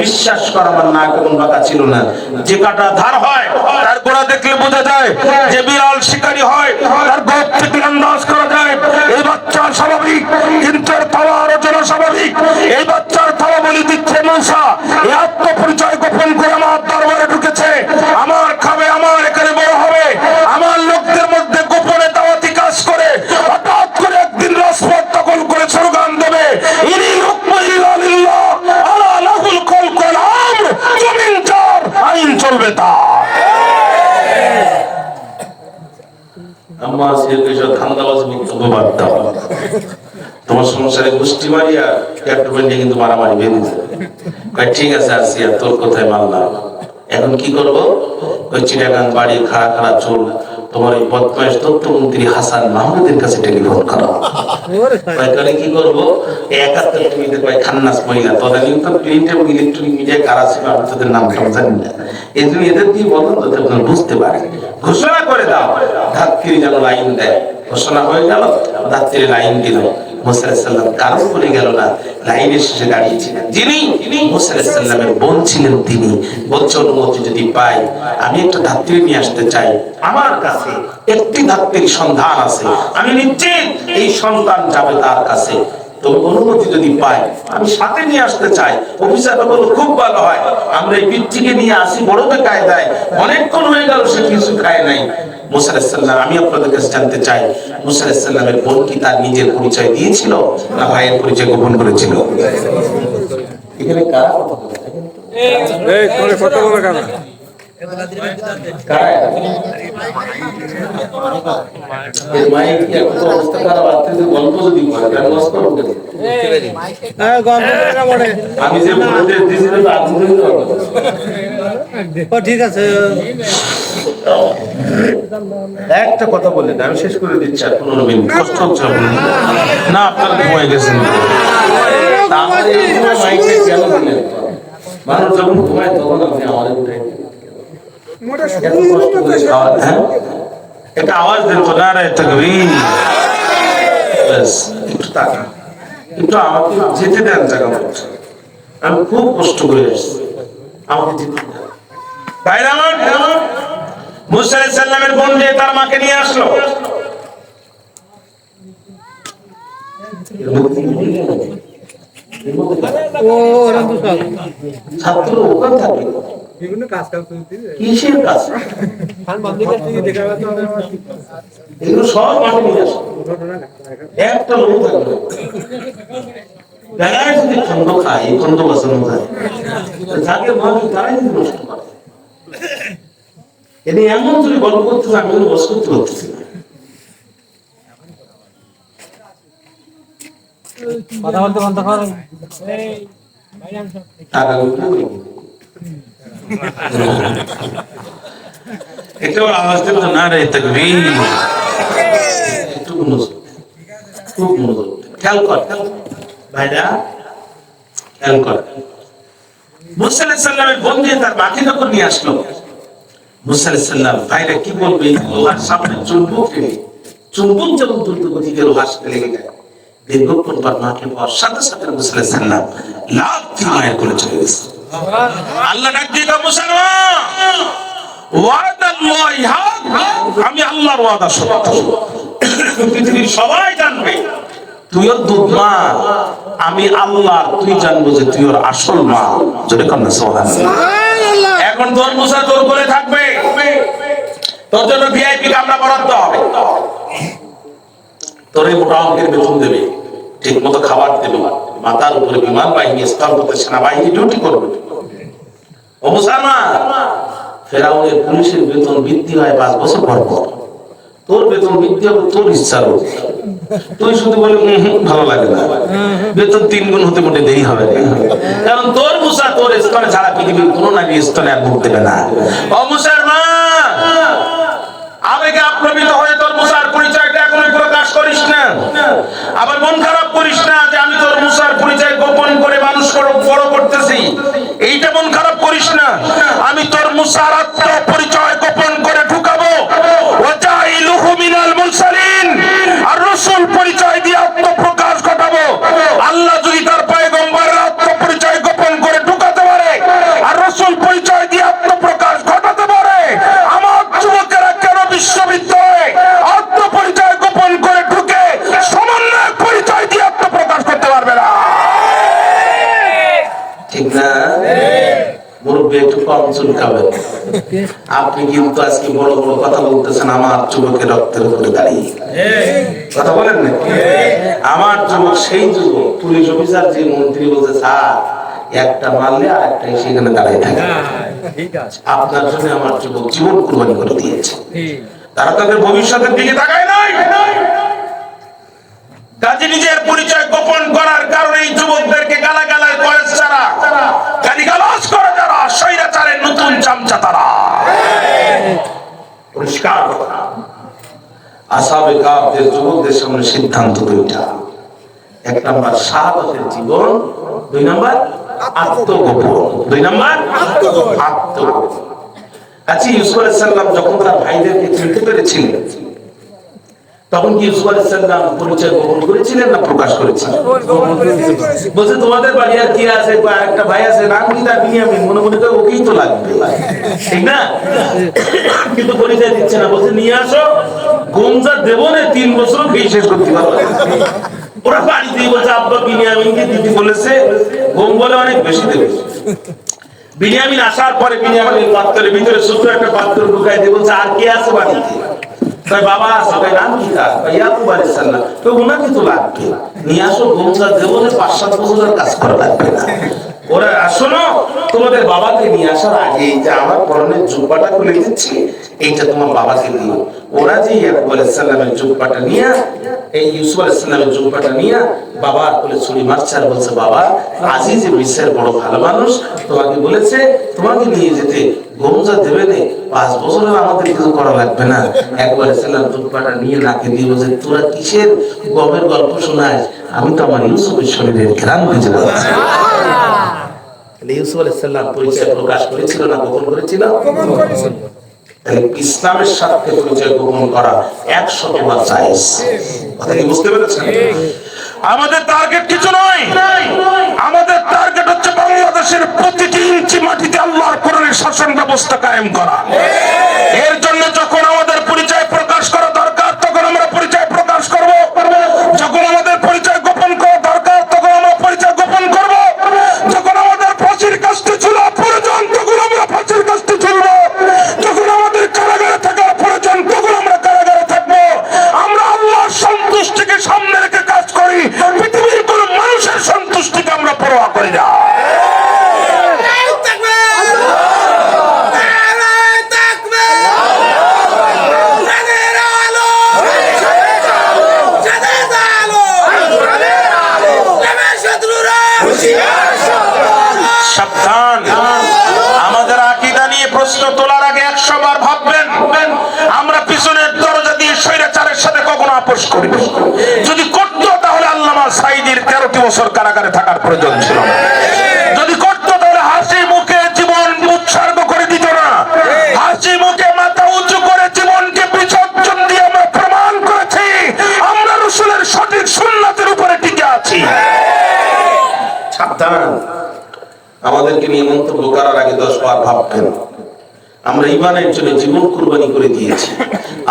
বিশ্বাস কর আমার নাক এরকম বাঁকা ছিল না। যে কাটা ধার হয় তার গোড়া দেখলে বোঝা যায়, যে বিড়াল শিকারী হয় তার গোপ থেকে আন্দাজ করা যায়। এই বাচ্চার স্বাভাবিক, কিন্তু এর থাবা আরো যেন স্বাভাবিক। এই বাচ্চার থাবা বলে দিচ্ছে মূসা, এই আত্মপরিচয় গোপন করে আমার দরবারে ঢুকেছে, আমার খাবে, আমার এখানে বড় হবে, আমার লোকদের মধ্যে গোপনে দাওয়াতি কাজ করে হঠাৎ করে একদিন রাজপথ দখল করে স্লোগান দেবে ইনিল হুকমু ইল্লা লিল্লাহ আলা লাহুল খালকু ওয়াল আমর, জমিন যার আইন চলবে তার। আম্মা সে কইছো ধান্দাবাজ বক্তব্য বাদ দাও, তোমার সংসারে গোষ্ঠী মারিয়া একটু বেঁধে কিন্তু মারামারি বেঁধে যাবে। ঠিক আছে আসিয়া তোর কোথায় মানলাম, এখন কি করবো? ওই চিটাগাং বাড়ির খাড়া খাড়া চুল তোমার ওই বদমাইশ তথ্যমন্ত্রী হাসান মাহমুদের কাছে টেলিফোন করো। কি করবো? 71 মিনিটে কয় খান্নাস মহিলা তদানীন্তন প্রিন্ট এবং ইলেকট্রনিক মিডিয়া কারা ছিল আমি তোদের নাম জানি না, এই জন্য এদের দিয়ে বলো যাতে আপনারা বুঝতে পারে। ঘোষণা করে দাও, ধাত্রী যেন লাইন দেয়। ঘোষণা হয়ে গেল, ধাত্রী লাইন দিল। মুসা আলাইহিস সালাম কারণ বলে গেল না, লাইনের শেষে দাঁড়িয়েছিলেন যিনি, মুসা আলাইহিস সালামের বোন ছিলেন তিনি। বলছে অনুমতি যদি পাই আমি একটা ধাত্রী নিয়ে আসতে চাই, আমার কাছে একটি ধাত্রীর সন্ধান আছে, আমি নিশ্চিত এই সন্তান যাবে তার কাছে। তবে অনুমতি যদি পাই আমি সাথে নিয়ে আসতে চাই। অফিসার বলল খুব ভালো হয়, আমরা এই পিচ্চিকে নিয়ে আসি বড় কায়দায়, অনেকক্ষণ হয়ে গেল সে কিছু খায় নাই। মুসা আলাইহিস সালাম আমি আপনাদের কাছে জানতে চাই, মুসা আলাইহিস সালামের বোন কি তার নিজের পরিচয় দিয়েছিল না ভাইয়ের পরিচয় গোপন করেছিল? এখানে কারা কথা বলে? এই তোরে কথা বলে কারা? কারা? এর মায়ের কি এত অবস্থা খারাপ আছে যে গল্প যদি করে তাহলে লস করবে। হ্যাঁ গল্প করে বলে আমি যে বলতে দিছিলাম তো আপনি ও ঠিক আছে একটা কথা বললেন আমি শেষ করে দিচ্ছি। আর 15 মিনিট কষ্ট হচ্ছে না, আপনারা ঘুমাই গেছেন। তাহলে এই মাইকে কেন দিলেন? মানুষ যখন ঘুমায় তখন আপনি আমাদের উঠে একটা আওয়াজ দেন তো, নারে তাকবীর। একটু তাকা, একটু আমাকে যেতে দেন জায়গা মতো। আমি খুব কষ্ট করে এসেছি, আমাকে যেতে দেন। ভাইরা আমার, মুসা আলাইহিস সালামের বোন যে তার মাকে নিয়ে আসলো, ছাত্র ওখানে থাকে বিভিন্ন কাজ চলছে। কিসের কাজ? এগুলো সব মাঠে নিয়ে আসে। একটা লোক থাকবে বেলায় যদি খন্ড খায়, এই খন্ড বাঁচানো যায়, যাকে মাছ তারাই যদি নষ্ট করে। এনে এমন যদি গল্প করতেছে, আমি বস করতে পারতেছি না। কথা বলতে বন্ধ করেন। এটাও আওয়াজ দিল না রে, তাকবীর। একটু মনোযোগ, খুব মনোযোগ, খেয়াল কর ভাইরা, খেয়াল কর। মুসা আলাইহিস সালামের বন্ধু তার বাকি যখন নিয়ে আসলো, মুসা আলাইহিস সালাম ভাইরা কি বলবে, লোহার সামনে চুম্বক যখন দ্রুত গতিতে লোহার সাথে লেগে যায়, দীর্ঘক্ষণ পর মাকে পাওয়ার সাথে সাথে মুসা আলাইহিস সালাম লাফ দিয়ে মায়ের কোলে চলে গেছে। আল্লাহ ডাক দিয়ে মুসা, আমি আল্লাহর ওয়াদা সত্য, পৃথিবীর সবাই জানবে তুই ওর দুধ মা, আমি আল্লাহ, তুই জানবো যে তুই ওর আসল মা। যদি কন্যা সুবহানাল্লাহ। এখন তোর মুসা তোর করে থাকবে, তোর জন্য ভিআইপি কামরা বরাদ্দ হবে, তোর এই মোটা অঙ্কের বেতন দেবে, ঠিক মতো খাবার দেবে, মাথার উপরে বিমান বাহিনী, স্থলপথে সেনাবাহিনী ডিউটি করবে। ও মুসলমান, ফেরাউনের পুলিশের বেতন বৃদ্ধি হয় 5 বছর পর পর, তোর বেতন বৃদ্ধি হবে তোর ইচ্ছার উপর। তুই শুধু বলে ভালো লাগে না, বেতন 3 গুণ হতে মোটে দেরি হবে না, কারণ তোর মুসা তোর স্তনে ছাড়া পৃথিবীর কোনো নারী স্তনে আর মুখ দেবে না। ও মুসলমান, আবেগে আপ্লবিত হয়ে তোর মুসার পরিচয়টা এখনো প্রকাশ করিস না, আবার মন খারাপ করিস না যে আমি তোর মুসার পরিচয় গোপন করে মানুষ বড় করতেছি, এইটা মন খারাপ করিস না। আমি তোর মুসার আত্ম পরিচয় গোপন করে ঢুকাবো, ওয়াজাইলুহু মিনাল মুরসালিন, আর রাসূল পরিচয় দিয়ে আত্মপ্রকাশ ঘটাবো। আল্লাহ যদি তার পয়গম্বরের আত্ম পরিচয় গোপন করে ঢুকাতে পারে, আর রাসূল পরিচয় দিয়ে আত্মপ্রকাশ ঘটাতে পারে, আমার যুবকেরা কেন বিশ্ববিদ্যালয়ে আত্ম পরিচয় গোপন করে ঢুকে সমন্বয় পরিচয় দিয়ে আত্মপ্রকাশ করতে পারবে না? ঠিক না? মুরব্বী একটু কম চুলকাবেন। আপনি কিন্তু আজকে বড় বড় কথা বলতেছেন আমার যুবকের রক্তের উপরে দাঁড়িয়ে, কথা বলেন না? আমার যুবক সেই যুবক, পুলিশ অফিসার যে মন্ত্রী বলতে স্যার একটা মারলে আর একটা সেখানে দাঁড়িয়ে থাকে। আপনার জন্য আমার যুবক জীবন কুরবানি করে দিয়েছে, তারা তাদের ভবিষ্যতের দিকে তাকায় নাই। কাজে নিজের পরিচয় গোপন করার কারণে এই যুবকদেরকে গালাগালায় কলেজ ছাড়া গালিগালাজ করে যারা স্বৈরাচারের নতুন চামচা, তারা পরিষ্কার কথা। আসহাবে কাহফের যুবকদের সামনে সিদ্ধান্ত দুইটা, 1 নাম্বার শাহাদাতের জীবন, 2 নাম্বার আত্মগোপন, 2 নাম্বার আত্মগোপন। আচ্ছা, ইউসুফ আলাইহিস সালাম যখন তার ভাইদেরকে চিনতে পেরেছিলেন, তখন কি ইউসুফ আলাইহিস সালাম পরিচয় গোপন করেছিলেন না প্রকাশ করেছিলেন? বলছে তোমাদের বাড়ি আর কি আছে, একটা ভাই আছে নাম কি তার বিনিয়ামিন, মনে মনে করে ওকেই তো লাগবে, ঠিক না? কিন্তু পরিচয় দিচ্ছে না, বলছে নিয়ে আসো, গোমজা দেবো না 3 বছর খেয়ে শেষ করতে পারবে। ওরা বাড়ি দিয়ে বলছে আব্বা বিনিয়ামিনকে দিদি বলেছে, গোম বলে অনেক বেশি দেবে। বিনিয়ামিন আসার পরে বিনিয়ামিনের পাত্রের ভিতরে ছোট্ট একটা পাত্র ঢুকাই দিয়ে বলছে আর কে আছে বাড়িতে? বাবা আছে, নাম কি তার? ইয়াকুব আলাইহিস সালাম। তো উনাকে তো লাগবে, নিয়ে আসো, গোমজা দেবো না 5-7 বছরের কাজ করা লাগবে না। ওরা শোনো, তোমাদের বাবাকে নিয়ে আসার আগে এই যে আমার পরনের জুব্বাটা খুলে দিচ্ছি, এইটা তোমার বাবাকে দিও। ওরা যে ইয়াকুব আলাইহিস সালামের জুব্বাটা নিয়ে, এই ইউসুফ আলাইহিস সালামের জুব্বাটা নিয়ে বাবার কোলে ছুরি মারছে আর বলছে বাবা আজই যে মিসের বড় ভালো মানুষ তোমাকে বলেছে তোমাকে নিয়ে যেতে, গোমজা দেবে না 5 বছরের আমাদের কিছু করা লাগবে না। একবার সালাম জুব্বাটা নিয়ে নাকে দিয়ে বলছে তোরা কিসের গমের গল্প শোনাস, আমি তো আমার ইউসুফের শরীরের ঘ্রাণ খুঁজে পাচ্ছি। ইউসুফ আলাইহিস সালাম পরিচয় প্রকাশ করেছিল না গোপন করেছিল? ইসলামের সাথে পরিচয় গোপন করা 100বার জায়েজ। কথা কি বুঝতে পেরেছেন? আমাদের টার্গেট কিছু নয়, আমাদের টার্গেট হচ্ছে বাংলাদেশের প্রতিটি ইঞ্চি মাটিতে আল্লাহর কোরআনের শাসন ব্যবস্থা কায়েম করা। এর জন্য যখন আমাদের পরিচয় প্রকাশ করা দরকার তখন আমরা পরিচয় প্রকাশ করব, যখন আমাদের পরিচয় গোপন করা দরকার তখন আমরা পরিচয় গোপন করব, যখন আমাদের ফাঁসির কাজটি ছিল প্রয়োজন তখন আমরা ফাঁসি আপোষ করবে। যদি করতো তাহলে আল্লামা সাঈদীর 13টি বছর কারাগারে থাকার প্রয়োজন ছিল না। যদি করতো তাহলে হাসি মুখে জীবন উৎসর্গ করে দিত না। হাসি মুখে মাথা উঁচু করে জীবনকে বিসর্জন দিয়ে আমরা প্রমাণ করেছি আমরা রাসূলের সঠিক সুন্নাতের উপরে টিকে আছি। সাবধান, আমাদেরকে নিয়ে মন্তব্য করার আগে 10 বার ভাববেন। আমরা ঈমানের জন্য জীবন কুরবানি করে দিয়েছি।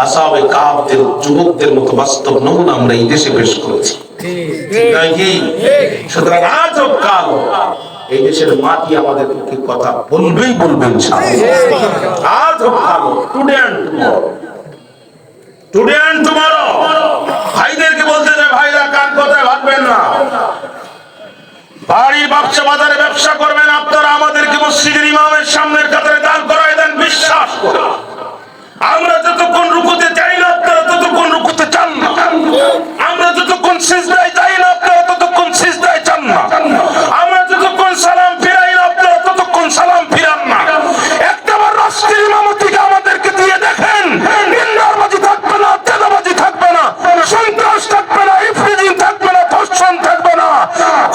আসহাবে কাহফের যুবকদের মতো বাস্তব নমুনা আমরা এই দেশে পেশ করেছি। ঠিক নয় কি? সুতরাং আজ হোক কাল এই দেশের মাটি আমাদেরকে কথা বলবেই বলবে ইনশাআল্লাহ। আজ হোক কাল, today and tomorrow, today and tomorrow. ভাইদেরকে বলতে যে ভাইরা কান কথায় ভাববেন না। বাড়ির ব্যবসা বাজারে ব্যবসা করবেন আপনারা, আমাদেরকে মসজিদের ইমামের সামনের কাতারে দাঁড় করায় দেন বিশ্বাস করে। আমরা যতক্ষণ রুকুতে যাই না আপনারা ততক্ষণ রুকুতে চান না। আমরা যতক্ষণ সিজদায় যাই না আপনারা ততক্ষণ সিজদায় চান না। আমরা যতক্ষণ সালাম ফিরাই না আপনারা ততক্ষণ সালাম ফিরান না। একটাবার রাষ্ট্রীয় ইমামতিকে আমাদেরকে দিয়ে দেখেন, নিন্দাবাজি থাকবে না, তেদাবাজি থাকবে না, সন্ত্রাস থাকবে না, ইফরিজিং থাকবে না, ধর্ষণ থাকবে না।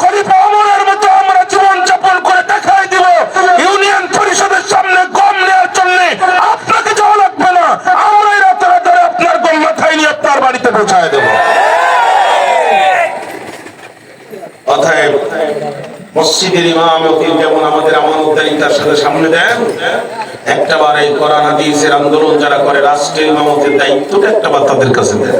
খলিফা ওমরের মতো আমরা জীবন যাপন করে দেখাই দিব। ইউনিয়ন পরিষদের সামনে গম নেওয়ার জন্য আপনাকে যাওয়া লাগবে না, আমরাই রাতারাতি আপনার গম মাথায় নিয়ে আপনার বাড়িতে পৌঁছায় দেব। অতএব মসজিদের ইমাম যেমন আমাদের আমানতদারিতার সাথে সামনে দেন, একটাবার এই কোরআন হাদিসের আন্দোলন যারা করে রাষ্ট্রীয় ইমামতের দায়িত্বটা একটাবার তাদের কাছে দেন।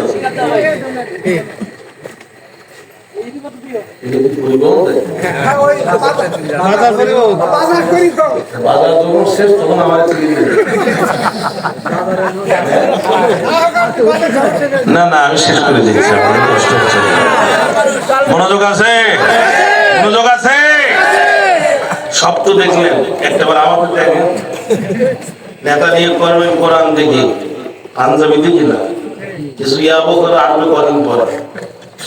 না না আমি শেষ করে দিচ্ছি, কষ্ট হচ্ছে। মনোযোগ আছে, মনোযোগ আছে। সব তো দেখলেন, একটাবার আমাদের দেখেন। নেতা দিয়ে করবেন কোরআন দেখি, পাঞ্জাবি দেখি না, কিছু ইয়াবো করে আসবে কদিন পরে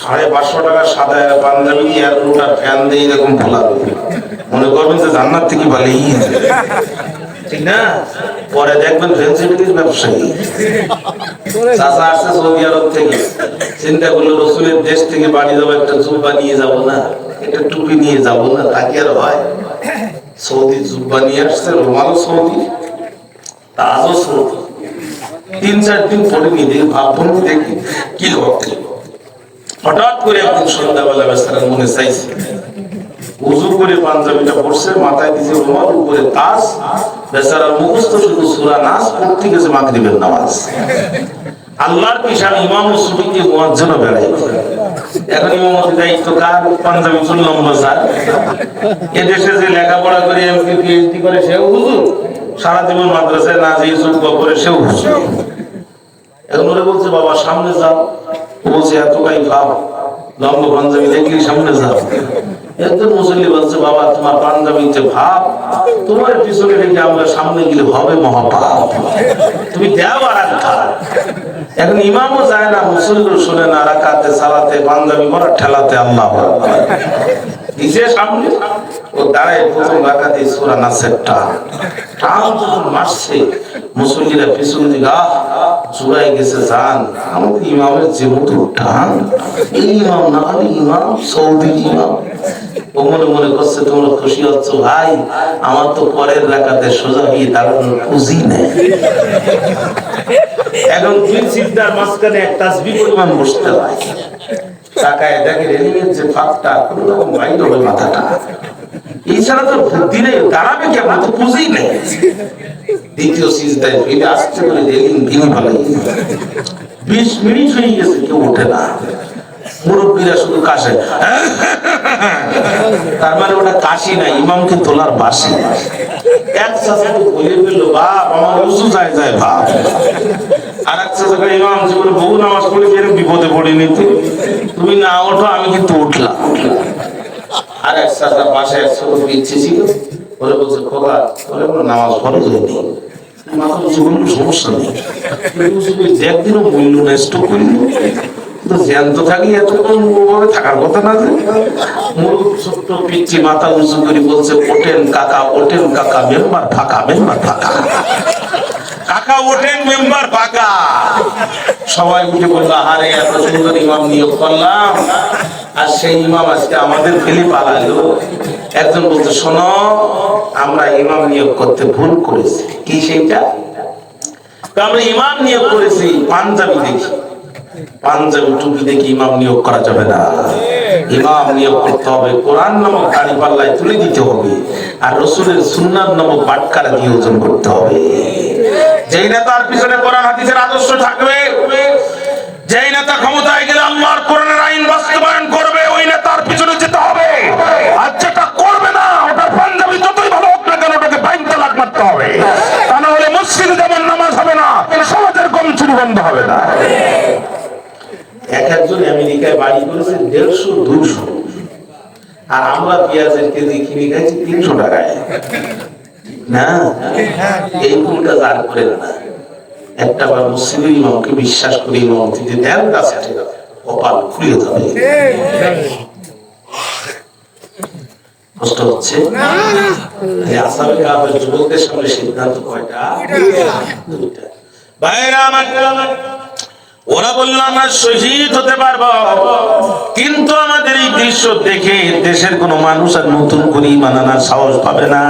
550 টাকা সাদা পাঞ্জাবি দিয়ে আর পুরোটা ফ্যান দিয়ে এরকম ভোলা মনে করবেন যে জান্নাত থেকে ভালোই, ঠিক না? পরে দেখবেন ফেন্সিবিলিটির ব্যবসায়ী চাচা আসছে সৌদি আরব থেকে, চিন্তা করলো রসুলের দেশ থেকে বাড়ি যাবো, একটা জুব্বা নিয়ে যাবো না, একটা টুপি নিয়ে যাবো না, তাকে আর হয়। সৌদি জুব্বা নিয়ে আসছে, রোমালও সৌদি, তাজও সৌদি। 3-4 দিন পরে নিয়ে দেখি ভাববেন, দেখি কি করতে। হঠাৎ করে একদিন সন্ধ্যাবেলা বেচারার মনে চাইছে, উজু করে পাঞ্জাবিটা পড়ছে, মাথায় দিয়েছে রুমাল, উপরে তাজ, বেচারার মুখস্থ শুধু সূরা নাস পড়তে গেছে মাগরিবের নামাজ। আল্লাহর পিছনে ইমাম ও সুফিকে মুয়াজ্জিনও বেড়াই। এখন ইমামতির দায়িত্ব কার? পাঞ্জাবি চুল লম্বা স্যার। এদেশে যে লেখাপড়া করে এমপি পিএইচডি করে সেও হুজুর, সারা জীবন মাদ্রাসায় না যেয়ে যোগ্য করে সেও হুজুর। এখন ওরা বলছে বাবা সামনে যাও, বলছে এত কাই ভাব, লম্বা পাঞ্জাবি দেখলি সামনে যাও। একজন মুসল্লি বলছে বাবা তোমার পাঞ্জাবি যে ভাব, তোমার পিছনে রেখে আমরা সামনে গেলে হবে মহাপাপ, তুমি দেও আর এক খারাপ। এখন ইমামও যায় না, মুসল্লিও শুনে না, রাকাতে সালাতে পাঞ্জাবি পরা ঠেলাতে আল্লাহু আকবার দিছে সামনে। ও দাঁড়ায় প্রথম রাকাতে সূরা নাসের টান যখন মারছে, মুসল্লিরা পিছন দিকে জুড়াই গেছে জান। আমাদের ইমামের যে মতো টান, এই ইমাম না হলে ইমাম সৌদি ইমাম। ও মনে মনে করছে তোমরা খুশি হচ্ছ ভাই, আমার তো পরের রাকাতে সোজা হয়ে দাঁড়ানোর পুঁজি নেই। এখন দুই সিজদার মাঝখানে এক তাসবিহ পরিমাণ বসতে হয়, তাকায় দেখে রেলিংয়ের যে ফাঁকটা কোনো রকম বাইর হবে মাথাটা, এছাড়া তো বুদ্ধি নেই, দাঁড়াবে কেমন, তো পুঁজি নেই। দ্বিতীয় সিজদায় ফিরে আসতে করে রেলিং ভেঙে ফেলাই, 20 মিনিট হয়ে গেছে, কেউ ওঠে না। মুরব্বীরা শুধু কাশে, তার মানে ওটা কাশি না, ইমামকে তোলার বাসি। এক চাচা বলে ফেললো বাপ আমার উঁচু যায় যায় বাপ। আর এক চাচা ইমাম জীবনে বহু নামাজ পড়ে বের বিপদে পড়িনি, তুমি না ওঠো আমি কিন্তু উঠলাম। আর এক চাচার পাশে এক ছোট পিচ্ছি ছিল, ওরা বলছে খোকা ওরা কোনো নামাজ ফরজ হয়নি, মাথার জীবন সমস্যা নেই, একদিনও বললো না, স্টক করলো। জ্যান্ত থাকলে এতক্ষণ থাকার কথা না। ছোট্ট পিচ্ছি মাথা উঁচু করে বলছে ওঠেন কাকা, ওঠেন কাকা, মেম্বার ফাঁকা, মেম্বার ফাঁকা, কাকা ওঠেন মেম্বার ফাঁকা। সবাই উঠে বললো, আরে এত সুন্দর ইমাম নিয়োগ করলাম, আর সেই ইমাম আজকে আমাদের ফেলে পালালো। একজন বলতো, শোনো, আমরা ইমাম নিয়োগ করতে ভুল করেছি। কি সেইটা? আমরা ইমাম নিয়োগ করেছি পাঞ্জাবি দেখি, পাঞ্জাবি টুপি দেখি ইমাম নিয়োগ করা যাবে না। ইমাম নিয়োগ করতে হবে কোরআন নামক দাড়ি পাল্লায় তুলে দিতে হবে, আর রসুলের সুন্নাত নামক বাটকারা দিয়ে ওজন করতে হবে। যেই নেতার পিছনে কোরআন হাদিসের আদর্শ থাকবে, যেই নেতা ক্ষমতায় গেলে আল্লাহর কোরআনের আইন বাস্তবায়ন করবে, ওই নেতার পিছনে যেতে হবে। আর যেটা করবে না, ওটা পাঞ্জাবি যতই ভালো হোক না কেন, ওটাকে বাইন তালাক মারতে হবে। তা না হলে মসজিদে যেমন নামাজ হবে না, সমাজের গম চুরি বন্ধ হবে না। এক একজন আমেরিকায় বাড়ি করেছে 150-200, আর আমরা পেঁয়াজের কেজি কিনে খাইছি 300 টাকায়। না, এই ভুলটা যার করে না। একটা বার মুসলিম ইমামকে বিশ্বাস করে ইমাম দিতে দেন, কাছে কপাল খুলে যাবে। কষ্ট হচ্ছে আসামে কাপের যুবকদের সামনে সিদ্ধান্ত কয়টা? 2টা। ভাইরা আমার, ওরা বলল আমরা শহীদ হতে পারবো, কিন্তু আমাদের এই দৃশ্য দেখে দেশের কোন মানুষ আর নতুন করে ঈমান আনার সাহস পাবে না।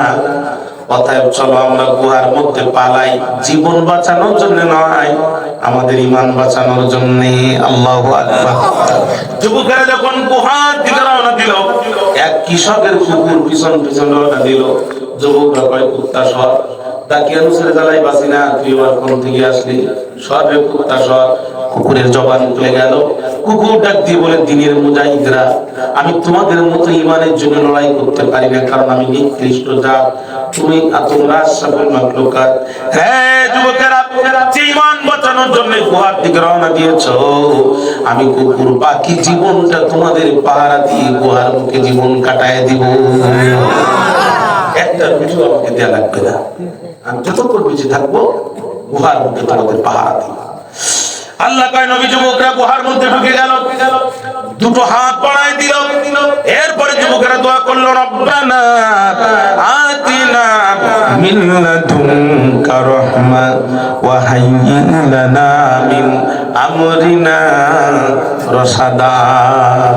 অতএব চলো আমরা গুহার মধ্যে পালাই, জীবন বাঁচানোর জন্য নয়, আমাদের ঈমান বাঁচানোর জন্য। আল্লাহু আকবার। যুবকেরা যখন গুহার দিকে রওনা দিল, এক কৃষকের কুকুর পিছন পিছন রওনা দিল। যুবকরা কয়, কুত্তা সর, দাকিয়ানু ছেড়ে জ্বালাই বাসি না, তুই আবার কোন থেকে আসলি? সর রে কুত্তা সর। কুকুরের জবান খুলে গেল। কুকুর ডাক দিয়ে বলে, দিনের মুজাহিদরা, আমি তোমাদের মতো ঈমানের জন্য লড়াই করতে পারি না, কারণ আমি নিকৃষ্ট জাত, তুমি তোমরা আশরাফুল মাখলুকাত। হ্যাঁ যুবকেরা, যে ঈমান বাঁচানোর জন্য গুহার দিকে রওনা দিয়েছো, আমি কুকুর বাকি জীবনটা তোমাদের পাহারা দিয়ে গুহার মুখে জীবন কাটায় দিব। একটা কিছু আমাকে দেয়া লাগবে না, আমি যতক্ষণ বেঁচে থাকবো গুহার মধ্যে তোমাদের পাহারা দিব। আল্লাহ কয়, নবী যুবকরা গুহার মধ্যে ঢুকে গেল, দুটো হাত বাড়ায় দিল। এরপরে যুবকেরা দোয়া করলো, রব্বানা আতিনা মিন লাদুনকা রাহমা ওয়া হাইয়্যি লানা মিন আমরিনা রাশাদা।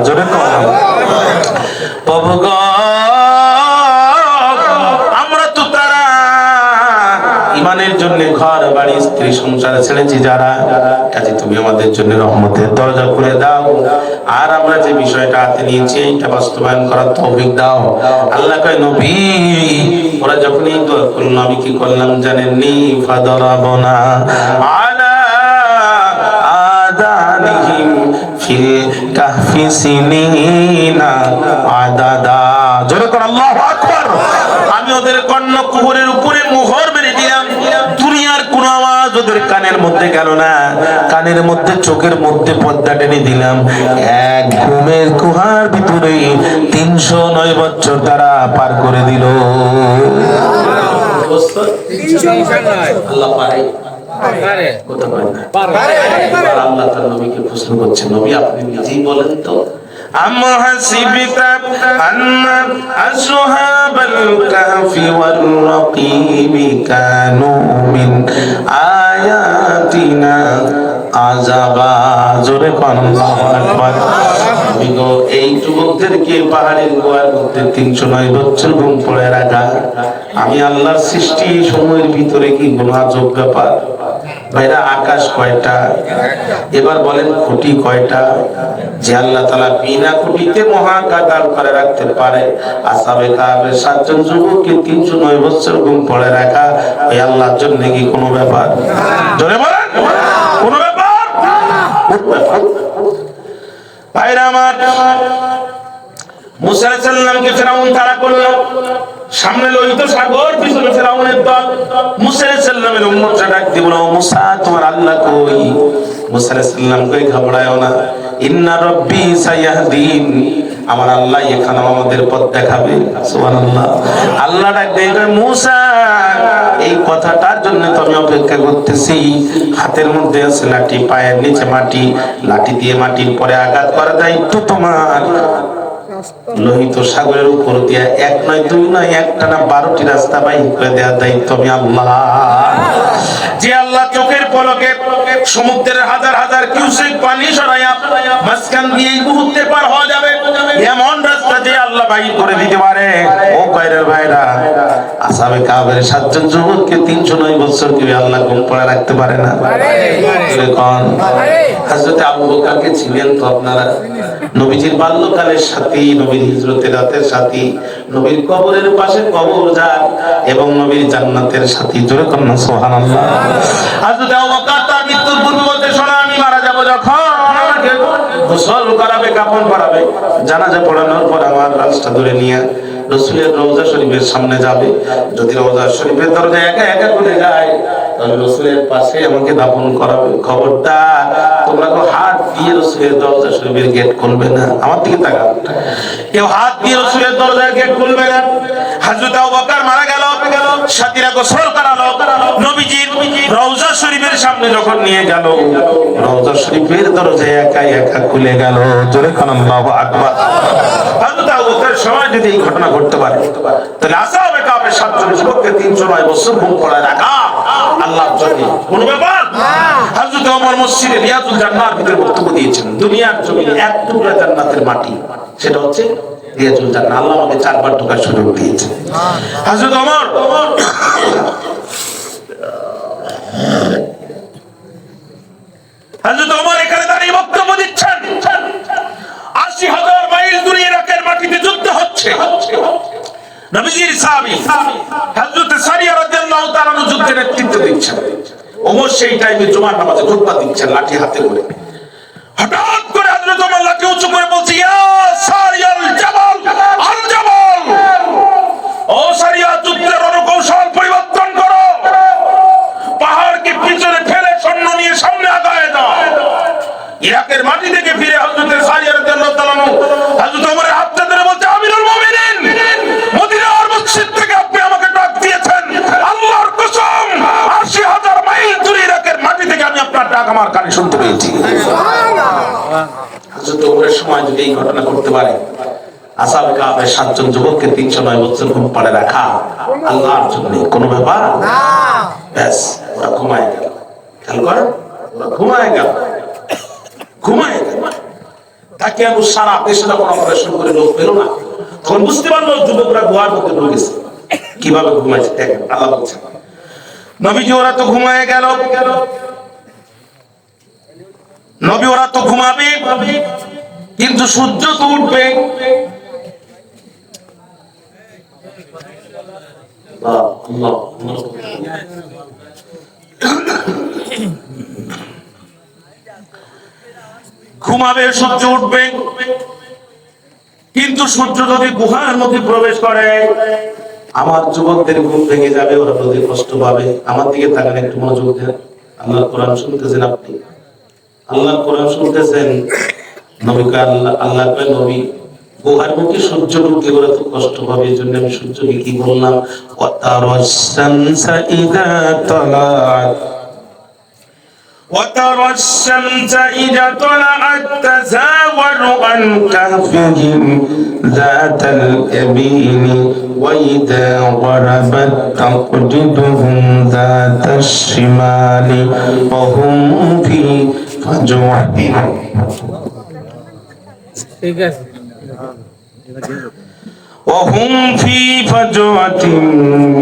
জোরে কও, প্রভু গো, ঈমানের জন্য ঘর বাড়ি স্ত্রী সংসার ছেড়েছি যারা, কাজে তুমি আমাদের জন্য রহমতের দরজা খুলে দাও, আর আমরা যে বিষয়টা হাতে নিয়েছি এইটা বাস্তবায়ন করার তৌফিক দাও। আল্লাহ কয়, নবী ওরা যখন এই দোয়া করলো, আমি কি করলাম জানেননি? ফাদারাবনা আলা আযানিহিম ফিল কাহফি সিনিনা আদাদা। জোরে কর আল্লাহু আকবার। আমি ওদের কর্ণ কুহুরের উপরে মোহর মেরে দিলাম। দুনিয়ার কোন আওয়াজ ওদের কানের মধ্যে গেল না, কানের মধ্যে চোখের মধ্যে পর্দা টেনে দিলাম। এক ঘুমের গুহার ভিতরে 309 বছর তারা পার করে দিল। আল্লাহ পারে, আল্লাহ তার নবীকে প্রশ্ন করছেন, নবী আপনি নিজেই বলেন তো, أم حسبت أن أصحاب الكهف والرقيم كانوا من آياتنا عجبا। জোরে কোন আল্লাহু আকবার। এই যুবকদেরকে পাহাড়ের গুহার মধ্যে 309 বছর ঘুম পড়ে রাখা, আমি আল্লাহর সৃষ্টি সময়ের ভিতরে কি কোনো আজব ব্যাপার? ভাইরা, আকাশ কয়টা? এবার বলেন খুঁটি কয়টা? যে আল্লাহ তাআলা বিনা খুঁটিতে মহাকাশ দাঁড় করে রাখতে পারে, আসহাবে কাহফের 7 জন যুবককে 309 বছর ঘুম পড়ে রাখা, এই আল্লাহর জন্য কি কোনো ব্যাপার? জোরে বলেন, কোনো ব্যাপার? ভাইরা আমার, মুসা আলাইহিস সালামকে ফিরআউন তাড়া করলো, সামনে লোহিত সাগর, পিছনে ফিরআউনের দল। মুসা আলাইহিস সালামের উম্মতরা ডাক দিয়ে বলল, মুসা তোমার আল্লাহ কই? মুসা আলাইহিস সালাম কই, ঘাবড়ায়ও না, ইন্না রাব্বি সায়াহদিন, আমার আল্লাহ এখানে আমাদের পথ দেখাবে। সুবহানাল্লাহ। আল্লাহ ডাক দিয়ে কয়, মুসা এই কথাটার জন্য তো আমি অপেক্ষা করতেছি। হাতের মধ্যে আছে লাঠি, পায়ের নিচে মাটি, লাঠি দিয়ে মাটির পরে আঘাত করা দায়িত্ব তোমার। লোহিত সাগরের উপর দিয়ে 1 নয় 2 নয়, একটানা 12টি রাস্তা বাইর করে দেওয়ার দায়িত্ব আমি আল্লাহ। যে আল্লাহ চোখের পলকে সমুদ্রের হাজার হাজার কিউসেক পানি সরাইয়া মাঝখান দিয়ে এই মুহূর্তে পার হওয়া যাবে, এমন রাস্তা যে আল্লাহ বাইর করে দিতে পারে। ও কয়রের ভাইরা, আসহাবে কাহফের 7 জন যুবককে 309 বছর কেউ আল্লাহ ঘুম পড়ে রাখতে পারে না? হযরত আবু বকরকে ছিলেন তো আপনারা, নবীজির বাল্যকালের সাথী, নবীর হিজরতের রাতের সাথী, নবীর কবরের পাশে কবর যার এবং নবীর জান্নাতের সাথী। জোরে কন্যা সুবহানাল্লাহ। হযরত আবু বকর তার মৃত্যুর পূর্বে বলতে শোনা, আমি মারা যাব যখন আমাকে গোসল করাবে, কাফন পরাবে, জানাজা পড়ানোর পর আমার লাশটা ধরে নিয়ে রাসূলের রওজা শরীফের সামনে যাবে। যদি রওজা শরীফের দরজা একা একা খুলে যায় তাহলে রাসূলের পাশে আমাকে দাফন করাবে। খবরদার তোমরা কেউ হাত দিয়ে রাসূলের দরজা শরীফের গেট খুলবে না। আমার দিকে তাকাও, কেউ হাত দিয়ে রাসূলের দরজার গেট খুলবে না। হযরত আবু বকর মারা গেল, সাথীরা গোসল করালো, নবীজির রওজা শরীফের সামনে যখন নিয়ে গেল, রওজা শরীফের দরজা একা একা খুলে গেল। জোরে কোন আল্লাহু আকবার। হযরত আবু বকর সময় যদি এই ঘটনা ঘটতে পারে তাহলে আসহাবে কাহফের 7 জন যুবককে 309 বছর ঘুম পড়ায় রাখা আল্লাহর জন্য কোন ব্যাপার? হযরত ওমর মসজিদে রিয়াজুল জান্নাতের ভিতরে বক্তব্য দিয়েছেন, দুনিয়ার জমিনে এক টুকরা জান্নাতের মাটি, সেটা হচ্ছে রিয়াজুল জান্নাত। আল্লাহ আমাকে 4 বার ঢোকার সুযোগ দিয়েছে। হযরত ওমর এখানে দাঁড়িয়ে বক্তব্য দিচ্ছেন, 80,000 মাইল দূরে ইরাকের মাটিতে যুদ্ধ হচ্ছে। নবীজির সাহাবী হযরত সারিয়া রাদিয়াল্লাহু তাআলা যুদ্ধে নেতৃত্ব দিচ্ছেন। ওমর সেই টাইমে জুমার নামাজে খুতবা দিচ্ছেন লাঠি হাতে করে। হঠাৎ করে হযরত ওমর লাঠি উঁচু করে বলছে, ইয়া সারিয়াল জাবাল আল জাবাল, ও সারিয়া যুদ্ধের রণকৌশল পরিবর্তন করো, পাহাড়কে পিছনে ফেলে সৈন্য নিয়ে সামনে আগায় যাও। ইরাকের মাটি থেকে ফিরে হযরত সারিয়া রাদিয়াল্লাহু তাআলা হযরত ওমরের হাতটা ধরে বলছে, আমিরুল মুমিনিন, মদিনার মসজিদ থেকে আপনি আমাকে ডাক দিয়েছেন, আল্লাহর কসম 80,000 মাইল দূরে ইরাকের মাটি থেকে আমি আপনার ডাক আমার কানে শুনতে পেয়েছি। হযরত ওমরের সময় যদি এই ঘটনা ঘটতে পারে, আসহাবে কাহফের 7 জন যুবককে 309 বছর ঘুম পাড়ে রাখা আল্লাহর জন্য কোনো ব্যাপার না। ব্যাস, ওরা ঘুমায় গেল। খেয়াল করেন, ওরা ঘুমায় গেল। তাকে আমি সারা দেশে যখন অপারেশন করে লোক পেল না, তখন বুঝতে পারলো যুবকরা গুহার মধ্যে ঢুকে গেছে। কিভাবে ঘুমাইছে দেখেন, আল্লাহ বলছেন, নবীজি ওরা তো ঘুমায় গেল, নবী ওরা তো ঘুমাবে, কিন্তু সূর্য তো উঠবে। ঘুমাবে, সূর্য উঠবে, কিন্তু সূর্য যদি গুহার মধ্যে প্রবেশ করে আমার যুবকদের ঘুম ভেঙে যাবে, ওরা যদি কষ্ট পাবে। আমার দিকে তাকান, একটু মনোযোগ দেন। আল্লাহর কোরআন শুনতেছেন আপনি, আল্লাহর কোরআন শুনতেছেন। নবীকে আল্লাহ কয়, নবী গুহার মুখে সূর্য ঢুকে ওরা তো কষ্ট পাবে, এই জন্য আমি সূর্যকে কি বললাম, وترى الشمس إذا طلعت تزاور عن كهفهم ذات اليمين وإذا غربت تقرضهم ذات الشمال وهم في فجوة وهم في فجوة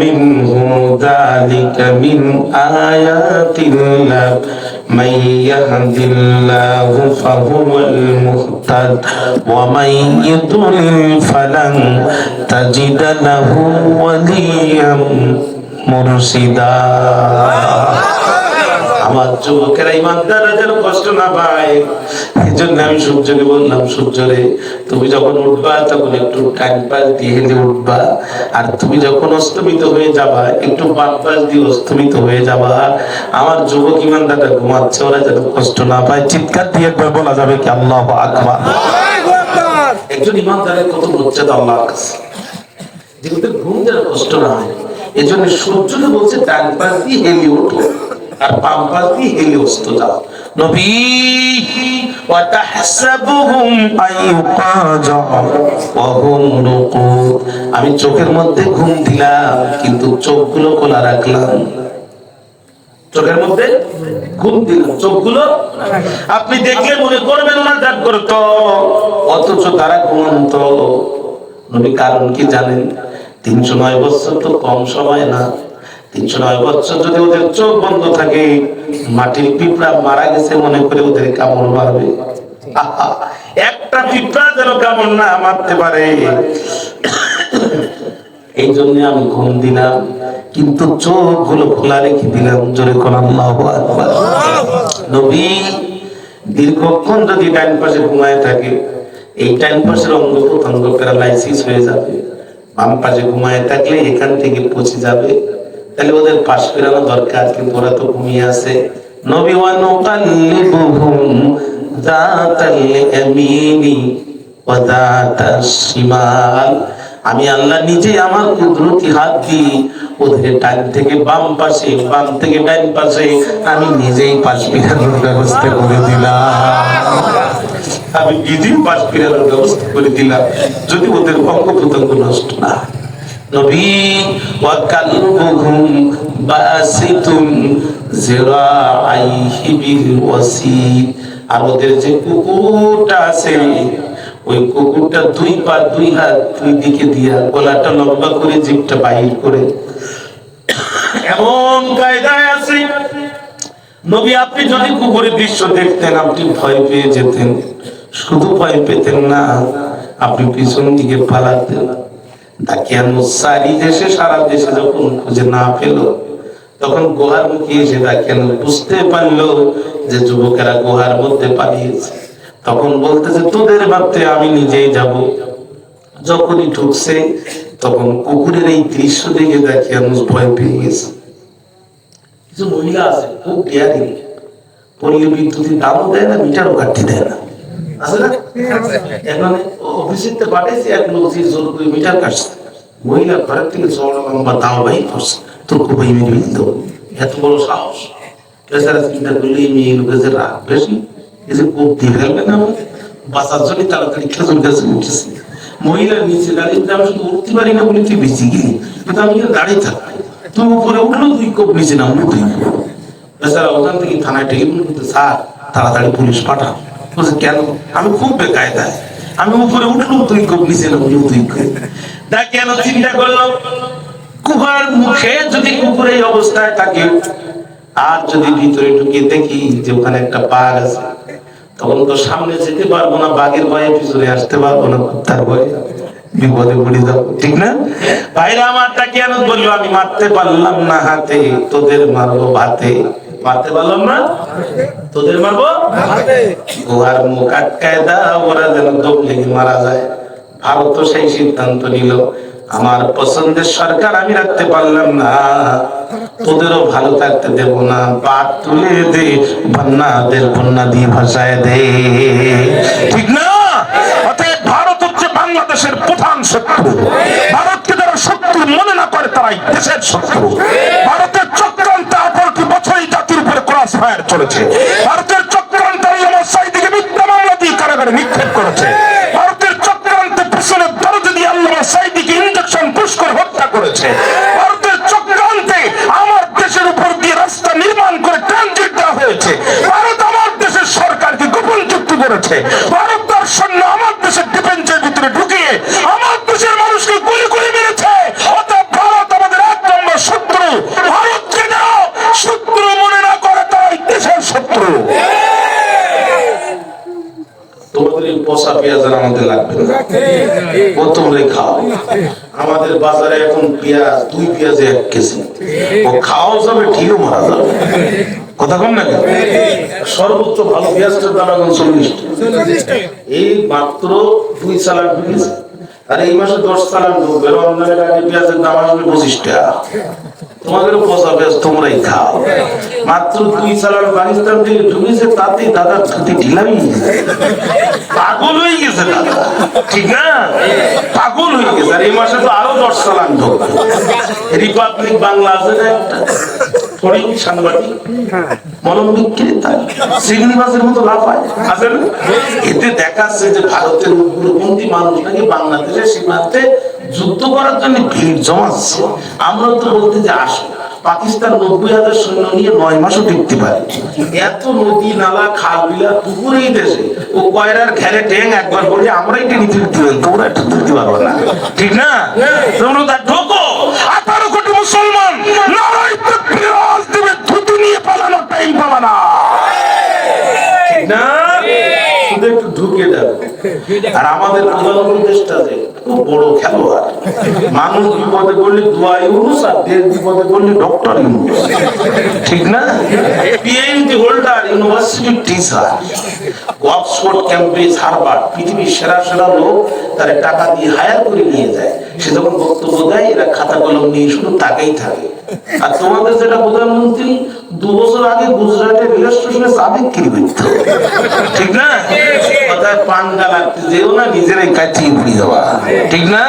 منه ذلك من آيات الله من يهد الله فهو المهتد ومن يضلل فلن تجد له وليا مرشدا। আমার যুবকেরা ইমানদাররা যেন কষ্ট না পায়, এই জন্য আমি সূর্যকে বললাম, সূর্যরে তুমি যখন উঠবা তখন একটু ডান পাশ দিয়ে হেলে উঠবা, আর তুমি যখন অস্তমিত হয়ে যাবা একটু বাম পাশ দিয়ে অস্তমিত হয়ে যাবা। আমার যুবক ইমানদাররা ঘুমাচ্ছে, ওরা যেন কষ্ট না পায়। চিৎকার দিয়ে একবার বলা যাবে কি আল্লাহু আকবার। একজন ইমানদারের কত মর্যাদা আল্লাহর কাছে, যেহেতু ঘুম যেন কষ্ট না হয়, এই জন্য সূর্যকে বলছে ডান পাশ দিয়ে হেলে ওঠো আর বাম পাশ দিয়ে হেলে অস্ত যাও। নবী ওয়া তাহসাবুহুম আইকাজা ওয়া হুম রুকুদ, আমি চোখের মধ্যে ঘুম দিলাম কিন্তু চোখগুলো খোলা রাখলাম। চোখের মধ্যে ঘুম দিলাম, চোখগুলো আপনি দেখলে মনে করবেন না জাগ্রত, অথচ তারা ঘুমন্ত। নবী কারণ কি জানেন? 309 বছর তো কম সময় না। 309 বছর যদি ওদের চোখ বন্ধ থাকে, মাটির পিঁপড়া মারা গেছে মনে করে ওদের কামড় মারবে। একটা পিঁপড়া যেন কামড় না মারতে পারে, এই জন্য আমি ঘুম দিলাম, কিন্তু চোখগুলো খোলা রেখে দিলাম। জোরে কোন আল্লাহু আকবার। নবী দীর্ঘক্ষণ যদি ডান পাশে ঘুমায় থাকে, এই ডান পাশের অঙ্গ প্রত্যঙ্গ প্যারালাইসিস হয়ে যাবে। বাম পাশে ঘুমায় থাকলে এখান থেকে পচে যাবে। তাহলে ওদের পাশ ফেরানো দরকার, কিন্তু ওরা তো ঘুমিয়ে আছে। নবী ওয়া নুকাল্লিবুহুম যাতাল ইয়ামিনি ওয়া যাতাশ শিমাল, আমি আল্লাহ নিজে আমার কুদরতি হাত দিয়ে ওদের ডান থেকে বাম পাশে, বাম থেকে ডান পাশে আমি নিজেই পাশ ফেরানোর ব্যবস্থা করে দিলাম। আমি নিজেই পাশ ফেরানোর ব্যবস্থা করে দিলাম, যদি ওদের অঙ্গ প্রত্যঙ্গ নষ্ট না। নবী ওয়া কালবুহুম বাসিতুন যিরাআইহি বিল ওয়াসিদ, আর ওদের যে কুকুরটা আছে, ওই কুকুরটা দুই পা দুই হাত দুই দিকে দিয়া গলাটা লম্বা করে জিভটা বাইর করে এমন কায়দায় আছে। নবী আপনি যদি কুকুরের দৃশ্য দেখতেন, আপনি ভয় পেয়ে যেতেন। শুধু ভয় পেতেন না, আপনি পিছন দিকে পালাতেন। দাকিয়ানুস সারি দেশে, সারা দেশে যখন খুঁজে না পেল, তখন গুহার মুখে এসে দাকিয়ানুস বুঝতে পারলো যে যুবকেরা গুহার মধ্যে পালিয়েছে। তখন বলতেছে তোদের ভাবতে আমি নিজেই যাব। যখনই ঢুকছে তখন কুকুরের এই দৃশ্য দেখে দাকিয়ানুস ভয় পেয়ে গেছে। কিছু মহিলা আছে খুব ডেয়ারিং, পল্লী বিদ্যুতের দামও দেয় না, মিটারও কাটতে দেয় না, আছে না? এখন অফিসে পাঠাইছে, এক লোক জোর করে মিটার কাটছে। মহিলা ঘরের থেকে চড়া লম্বা দাও বাই করছে, তোর খুব মেরে দেবো, এত বড় সাহস। বেচারা চিন্তা করলে এই মেয়ে লোকের যে রাগ বেশি, এই যে কোপ দিয়ে ফেলবে না, বাঁচার জন্য তাড়াতাড়ি খেজুর গাছে উঠেছে। মহিলার নিচে দাঁড়িয়ে আমি শুধু উঠতে পারি না বলে তুই বেঁচে গেলি, কিন্তু আমি দাঁড়িয়ে থাকবো, তুই উপরে উঠলো তুই কোপ নিচে নামলো তুই। বেচারা ওখান থেকে থানায় টেলিফোন করতে, স্যার তাড়াতাড়ি পুলিশ পাঠা। বলছে কেন? আমি খুব বেকায়দায়, আমি উপরে উঠলো তুই কোপ নিচে নামলো তুই। তা কেন চিন্তা করলো, কুকুর মুখে যদি কুকুর এই অবস্থায় থাকে, আর যদি ভিতরে ঢুকে দেখি যে ওখানে একটা বাঘ আছে, তখন তো সামনে যেতে পারবো না, বাঘের ভয়ে পিছনে আসতে পারবো না, কুত্তার ভয়ে বিপদে পড়ে যাবো, ঠিক না? ভাইরা আমার দাকিয়ানুস বললো আমি মারতে পারলাম না হাতে, তোদের মারবো ভাতে। মারতে পারলাম না, তোদের মারবো ভাতে। গুহার মুখ আটকায় দাও, ওরা যেন দম লেগে মারা যায়। ভারত সেই সিদ্ধান্ত নিল, আমার পছন্দের সরকার আমি রাখতে পারলাম না, তোদেরও ভালো থাকতে দেব না, বাদ তুলে দে, বন্যাদের বন্যা দিয়ে ভাসায় দে, ঠিক না? অতএব ভারত হচ্ছে বাংলাদেশের প্রধান শত্রু। ভারতকে যারা শত্রু মনে না করে তারাই দেশের শত্রু। ভারতের চক্রান্ত প্রতি বছরই জাতির উপরে ক্রস ফায়ার চলেছে। ভারতের চক্রান্ত আমার সাইদিকে মিথ্যা মামলা দিয়ে কারাগারে নিক্ষেপ করেছে। ভারতের চক্রান্তে পিছনে দরজা দিয়ে আল্লাহ সাইদিকে ইনজেকশন পুশ করে হত্যা করেছে। ভারতের চক্রান্তে আমার দেশের উপর দিয়ে রাস্তা নির্মাণ করে ট্রানজিট দেওয়া হয়েছে। ভারত আমার দেশের সরকারকে গোপন চুক্তি করেছে। ভারত তার সৈন্য আমার দেশের ডিফেন্সের ভিতরে ঢুকিয়ে আমার দেশের মানুষকে গুলি করে মেরেছে। অতএব ভারত আমাদের এক নম্বর শত্রু। ভারতকে যারা শত্রু মনে না করে তারাই দেশের শত্রু। তোমাদের এই পচা পেঁয়াজ আমাদের লাগবে না, ও তোমরাই খাও। আমাদের বাজারে এখন পেঁয়াজ 2 পেঁয়াজে 1 কেজি, ও খাওয়া যাবে ঠিকও মারা যাবে, কথা কম না? সর্বোচ্চ ভালো পেঁয়াজটার দাম এখন 40 টাকা, এই মাত্র 2 চালান ঢুকেছে। আর এই মাসে 10 চালান ঢুকবে, রমজানের আগে পেঁয়াজের দাম আসবে 25 টাকা। তোমাদেরও পচা পেঁয়াজ তোমরাই খাও। মাত্র 2 চালান পাকিস্তান থেকে ঢুকেছে, তাতেই দাদা ধুতি ঢিলামি পাগল হয়ে গেছে দাদা, ঠিক না? পাগল হয়ে গেছে। আর এই মাসে তো আরো 10 চালান ঢুকবে। রিপাবলিক বাংলা আছে না একটা ফরিং সাংবাদিক, মলম বিক্রেতা, শ্রীনিবাসের মতো লাফায় আছে না? এতে দেখাচ্ছে যে ভারতের উগ্রপন্থী মানুষ নাকি বাংলাদেশের সীমান্তে যুদ্ধ করার জন্য ভিড় জমাচ্ছে। আমরা তো বলতে যে আসো, পাকিস্তান 90,000 সৈন্য নিয়ে 9 মাসও টিকতে পারে। এত নদী নালা খাল বিলা পুকুরেই দেশে ও কয়রার ঘেরে ট্যাং একবার বলে আমরাই টেনে তুলতে হবে, তোমরা একটু তুলতে পারবো না, ঠিক না? তোমরা তার ঢোকো 18 কোটি মুসলমান নারায়ে তাকবীর আওয়াজ দেবে, থুতু নিয়ে পালানোর টাইম পাবা না, ঠিক না? শুধু একটু ঢুকে যাবে। আর আমাদের প্রধানমন্ত্রী দেশটা যে খুব বড় খেলোয়াড়, মানুষ বিপদে পড়লে দোয়া ইউনুস, আর দেশ বিপদে পড়লে ডক্টর ইউনুস, ঠিক না? PhD holder, university teacher, Oxford, Cambridge, Harvard, পৃথিবীর সেরা সেরা লোক তারা টাকা দিয়ে হায়ার করে নিয়ে যায়। সে যখন বক্তব্য দেয় এরা খাতা কলম নিয়ে শুধু তাকেই থাকে। আর তোমাদের যেটা প্রধানমন্ত্রী 2 বছর আগে গুজরাটের রেল স্টেশনে চা বিক্রি করত, ঠিক না? কথায় পান্ডা লাগতে যেও না, নিজেরাই কাটিয়ে পড়ে যাওয়া, ঠিক না?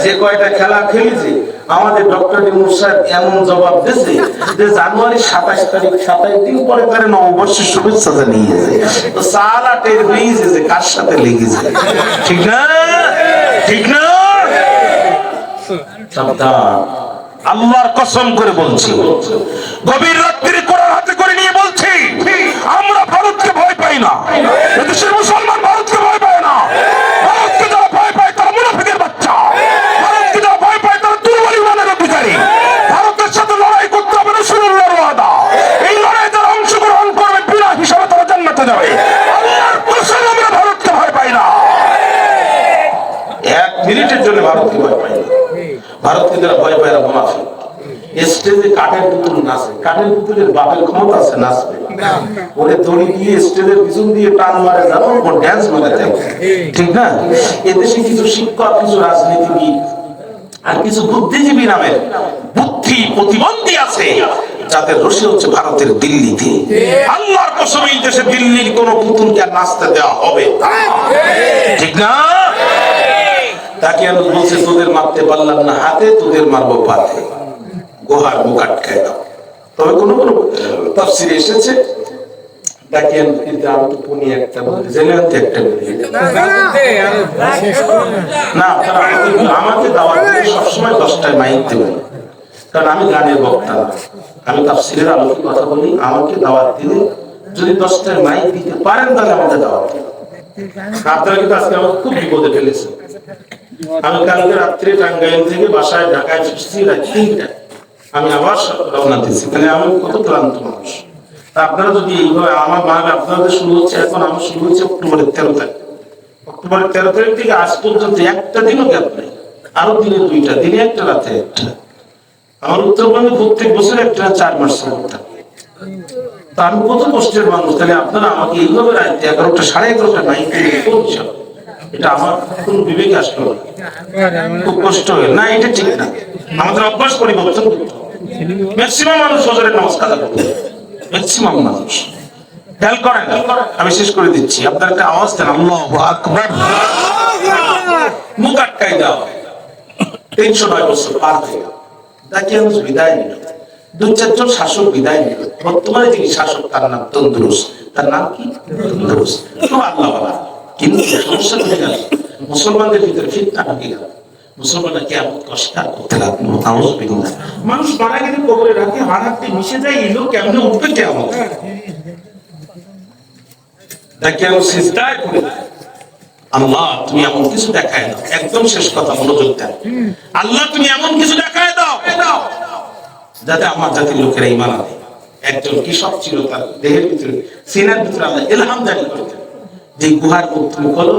যে কয়টা খেলা খেলেছে আমাদের ডক্টর ইউনূস সাহেব এমন জবাব দিয়েছে যে জানুয়ারি 27 তারিখ 27 দিন পরে তারা নববর্ষের শুভেচ্ছা জানিয়েছে। তো সালা টের পেয়েছে যে কার সাথে লেগেছে, ঠিক না? ঠিক না? সাবধান, আল্লাহর কসম করে বলছি, গভীর রাত্রি কোরআন হাতে করে নিয়ে বলছি, আমরা ভারতকে ভয় পাই না, এদেশের মুসলমান ভারতকে ভয় পায় না। ভারতকে যারা ভয় পায় তারা মুনাফিকের বাচ্চা, ভারতকে যারা ভয় পায় তারা দুর্বল ইমানের অধিকারী। ভারতের সাথে লড়াই করতে হবে রাসূলুল্লাহর ওয়াদা, এই লড়াইয়ে যারা অংশগ্রহণ করবে বিনা হিসাবে তারা জান্নাতে যাবে। আল্লাহর কসম আমরা ভারতকে ভয় পাই না, 1 মিনিটের জন্য ভারতকে ভয় পাই না। ভারতকে যারা ভয় পায় না মুনাফিক। স্টেজে কাঠের পুতুল নাচে, কাঠের পুতুলের বাপের ক্ষমতা আছে নাচবে, ওরে দড়ি দিয়ে স্টেজের পিছন দিয়ে টান মারে, জানো ও ড্যান্স মারে যায়, ঠিক না? এদেশে কিছু শিক্ষক, কিছু রাজনীতিবিদ আর কিছু বুদ্ধিজীবী নামের বুদ্ধি প্রতিবন্ধী আছে যাদের রশি হচ্ছে ভারতের দিল্লিতে। আল্লাহর কসম এই দেশে দিল্লির কোন পুতুলকে আর নাচতে দেওয়া হবে না, ঠিক না? তাকে আমি বলছে তোদের মারতে পারলাম না হাতে, তোদের মারবো পাতে, গোহার মুখ আটকায় দাও। তবে কোন কোন তাফসীরে এসেছে তাকে কিন্তু আমি তো পুনি একটা বলি, জেলে আনতে একটা বলি না, আপনারা আমাকে দাওয়াত দিয়ে সবসময় 10টায় মাইক দেবেন, কারণ আমি গানের বক্তা না, আমি তাফসীরের আলোকে কথা বলি। আমাকে দাওয়াত দিলে যদি 10টায় মাইক দিতে পারেন তাহলে আমাকে দাওয়াত দিন। আপনারা কিন্তু আজকে আমাকে খুব বিপদে ফেলেছেন। আমি কালকে রাত্রে টাঙ্গাইল থেকে বাসায় ঢাকায় ফিরছি রাত 3টায়, আমি আবার রওনা দিচ্ছি, তাহলে আমি কত ক্লান্ত মানুষ। আপনারা যদি এইভাবে আমার মানে আপনাদের শুরু হচ্ছে এখন, আমার শুরু হচ্ছে অক্টোবরের 13 তারিখ, অক্টোবরের 13 তারিখ থেকে আজ পর্যন্ত একটা দিনও গ্যাপ নেই, আরো দিনে 2টা, দিনে একটা, রাতে একটা। আমার উত্তরবঙ্গে প্রত্যেক বছর একটা 4 মাস থাকে। তা আমি কত কষ্টের মানুষ, তাহলে আপনারা আমাকে এইভাবে রাত 11টা 11:30 নাইট করছেন, এটা আমার কোন বিবেকে আসলো না, খুব কষ্ট হয় না, এটা ঠিক না। আমাদের অভ্যাস পরিবর্তন করতে হবে। ম্যাক্সিমাম মানুষ ফজরের নামাজ কাজা করতে, ম্যাক্সিমাম মানুষ। খেয়াল করেন, আমি শেষ করে দিচ্ছি, আপনার একটা আওয়াজ দেন, আল্লাহু আকবার। মুখ আটকাই দাও, 309 বছর পার হয়ে গেল, তাকে আমি বিদায় নিল। 2-4 জন শাসক বিদায় নিল। বর্তমানে যিনি শাসক তার নাম তন্দুরুস্ত। তার নাম কি? তন্দুরুস্ত। খুব আল্লাহওয়ালা, কিন্তু সমস্যা হয়ে গেল, মুসলমানদের ভিতরে ফিতনা ঢুকে গেল। মুসলমানরা কিয়ামত অস্বীকার করতে লাগলো। নাউযুবিল্লাহ। মানুষ মারা গেলে কবরে রাখে, হাড়াতে মিশে যায়, এই লোক কেমনে উঠবে কিয়ামত? তাকে আমি সিজদায় পড়ে, আল্লাহ তুমি এমন কিছু দেখায় দাও। একদম শেষ কথা, মনোযোগ দেন। আল্লাহ তুমি এমন কিছু দেখায় দাও যাতে আমার জাতির লোকেরা ঈমান আনে। একজন কৃষক ছিল, তার দেহের ভিতরে, সিনার ভিতরে আল্লাহ ইলহাম জারি করতেন যে গুহার মুখ তুমি খোলো,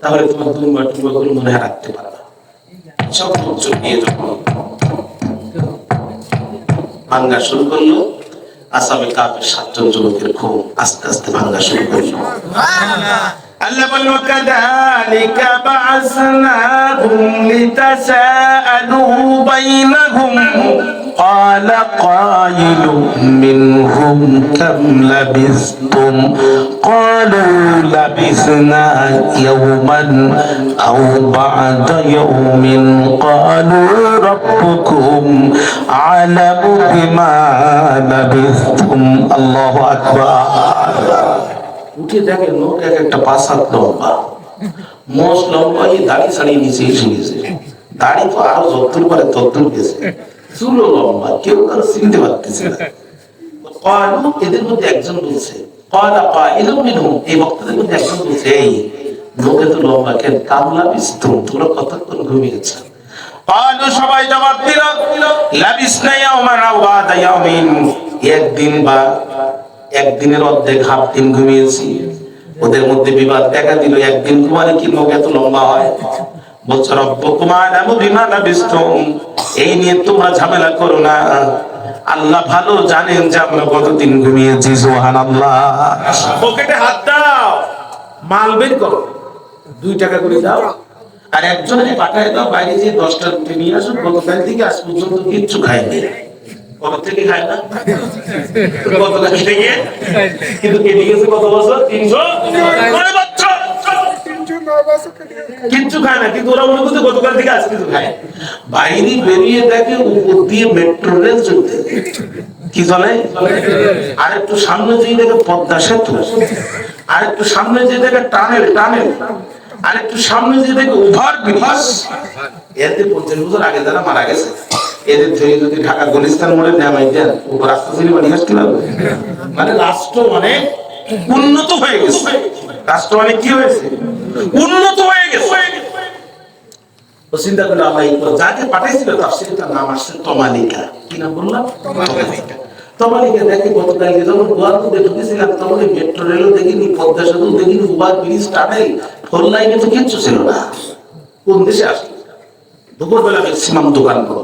তাহলে তোমার দুর্বা টুবাগুলো মনে রাখতে পারবে। সব চোখ নিয়ে যখন ভাঙ্গা শুরু করলো, আসামে কাফের 7 জন যুবকের ঘুম আস্তে আস্তে ভাঙ্গা শুরু করলো। আল্লাহ বলল কাযালিকা বা'আসনাহুম লিতাসাআলু বাইনাহুম قال قائل منهم كم لبثتم قالوا لبثنا يوما أو بعد يوم قالوا ربكم أعلم بما لبثتم الله أكبر উঠে দেখেন লোক এক একটা 5 হাত লম্বা, মোষ লম্বা, এই দাড়ি ছাড়িয়ে নিচে এসে গেছে। দাড়ি তো আরো যতদূর পারে ততদূর গেছে, চুলো লম্বা, কেউ কারো চিনতে পারতেছে না। ক্বালু, এদের মধ্যে একজন বলছে, ক্বালা ক্বাইলুম মিনহুম, এই বক্তাদের মধ্যে একজন বলছে, এই লোকে তো লম্বা, কেন কাম লাবিসতুম, তোমরা কতক্ষণ ঘুমিয়েছ? ক্বালু, সবাই জবাব দিল, লাবিসনা ইয়াওমান আও বা'দা ইয়াওমিন, একদিন বা একদিনের অর্ধেক, হাফ দিন ঘুমিয়েছি। ওদের মধ্যে বিবাদ দেখা দিল, একদিন ঘুমালে কি লোক এত লম্বা হয়? বলছে রব্বুকুম আ'লামু বিমা লাবিসতুম, এই নিয়ে তোমরা ঝামেলা করো না, আল্লাহ ভালো জানেন যে আমরা কতদিন ঘুমিয়েছি। সুবহানাল্লাহ। পকেটে হাত দাও, মাল বের করো, 2 টাকা করে দাও, আর একজনের পাঠায় দাও বাইরে যে 10টা রুটি নিয়ে আসুন, গতকাল থেকে আজ পর্যন্ত কিচ্ছু খায়নি। কবে থেকে খায় না? গতকাল থেকে। কিন্তু কেটে গেছে কত বছর? 309 বছর কিচ্ছু খায় না, কিন্তু ওরা মনে করছে গতকাল থেকে আজ কিছু খায়। বাইরে বেরিয়ে দেখে উপর দিয়ে মেট্রো রেল চলতে, কি চলে, আর একটু সামনে যেয়ে দেখে পদ্মা সেতু, আর একটু সামনে যেয়ে দেখে টানেল, আর একটু সামনে যেয়ে দেখে ওভার ব্রিজ। এতে 50 বছর আগে যারা মারা গেছে, এদের থেকে যদি ঢাকা গুলিস্তান মোড়ে নামাই দেন, উপর রাস্তা ছিল বাড়ি আসতে পারবে। মানে রাষ্ট্র অনেক উন্নত হয়ে গেছে, রাষ্ট্র অনেক কি হয়েছে, উন্নত হয়ে গেছে। তো চিন্তা করলে আল্লাহ যাকে পাঠাইছিল তার নাম আসছে তমালিকা। কি নাম বললাম? তমালিকা। তমালিকা দেখে গতকালকে যখন গোয়ালপুরে ঢুকেছিলাম, তখন মেট্রো রেলও দেখিনি, পদ্মা সেতু দেখিনি, ওভার ব্রিজ, টানেল, ফোর লাইনে তো কিচ্ছু ছিল না। কোন দেশে আসলো? দুপুরবেলা ম্যাক্সিমাম দোকান করো,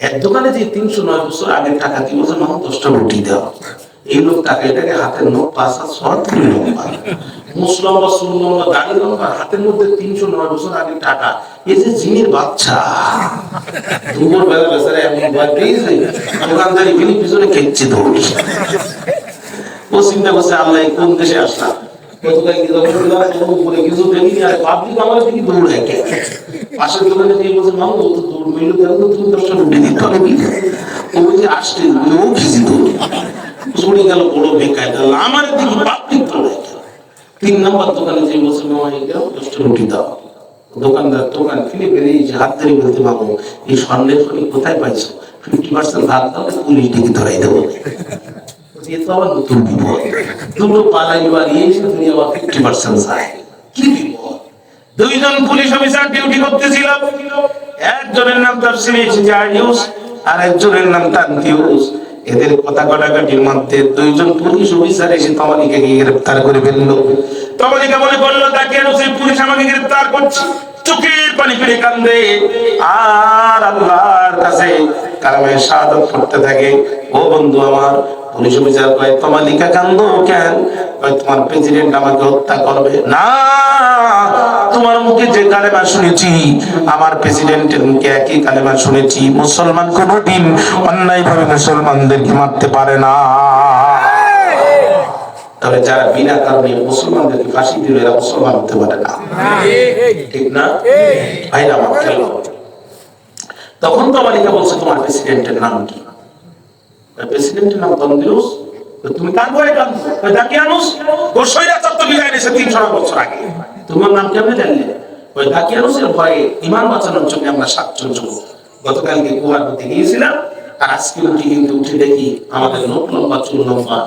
এক দোকানে যে 309 বছর আগের টাকা দিয়ে বছর মানুষ 10টা রুটি দেওয়া, এই লোক টাকা এটাকে হাতের নোট 5 করে লম্বা, মুসলমান বা সুন্নাত বা দাড়ি লম্বা, হাতের মধ্যে 309 বছর আগের টাকা। এই যে জিনের বাচ্চা, দুপুরবেলা বেচারা এমন ভয় পেয়েছে, দোকানদারি বিনি পিছনে খেলছে দৌড়। ও চিন্তা করছে, আল্লাহ কোন দেশে আসলাম, গতকাল কি উপরে কিছু দেখিনি, আর পাবলিক আমার দিকে দৌড়ায়। পাশের দোকানে দিয়ে বলছে, মামু তো দৌড় মিলল, তুমি 10টা রুটি দিতে হবে। ও যে আসছে, ও ভিজি দৌড় চড়ে গেল, বড় বেকায় গেল, আমার দিকে পাবলিক দৌড়ায়। 3 নম্বর দোকানে যে বলছে, মামা 10টা রুটি দাও। দোকানদার দোকান ফিরে বেরিয়েছে, হাত ধরে বলতে, মামু এই স্বর্ণের খনি কোথায় পাইছো? 50% ভাগ দাও, পুলিশ দিকে ধরাই দেবো। নতুন বিপদ, দুটো পালাই বাড়িয়ে তুমি আবার 50% যায়, কি বিপদ। 2 জন পুলিশ অফিসার ডিউটি করতেছিল, একজনের নাম তাফসীরে ইউস আর একজনের নাম তানতিউস। এদের কথা কাটাকাটির মধ্যে 2 জন পুলিশ অফিসার এসে তমালিকে গ্রেফতার করে ফেললো। তমালিকা মনে করলো তাকে পুলিশ আমাকে গ্রেফতার করছে, চোখের পানি ফেলে কান্দে আর আল্লাহর কাছে কালেমা শাহাদাত পড়তে থাকে। ও বন্ধু আমার, পুলিশ অফিসার কয়, তমালিকা কান্দো কেন? কয়, তোমার প্রেসিডেন্ট আমাকে হত্যা করবে। না, তোমার মুখে যে কালেমা শুনেছি, আমার প্রেসিডেন্টের মুখে একই কালেমা শুনেছি। মুসলমান কোনদিন অন্যায়ভাবে মুসলমানদেরকে মারতে পারে না। তবে যারা বিনা কারণে মুসলমানদেরকে ফাঁসি দিল, এরা মুসলমান হতে পারে না, ঠিক না ভাইরা আমার? খেয়াল করো। তখন তমালিকা বলছে, তোমার প্রেসিডেন্টের নাম কি? প্রেসিডেন্টের নাম তন্দিউস। তুমি কার ভয়ে কাঁদছো? দাকিয়ানুস। ও স্বৈরাচার তো বিদায় নিয়েছে 300 বছর আগে, তোমার নাম কেমনে জানলে? ওই দাকিয়ানুসের ভয়ে ইমান বাঁচানোর জন্য আমরা 7 জন যুবক গতকালকে গুহার মধ্যে গিয়েছিলাম, আর আজকে উঠে দেখি আমাদের নোট লম্বা, চুল লম্বা,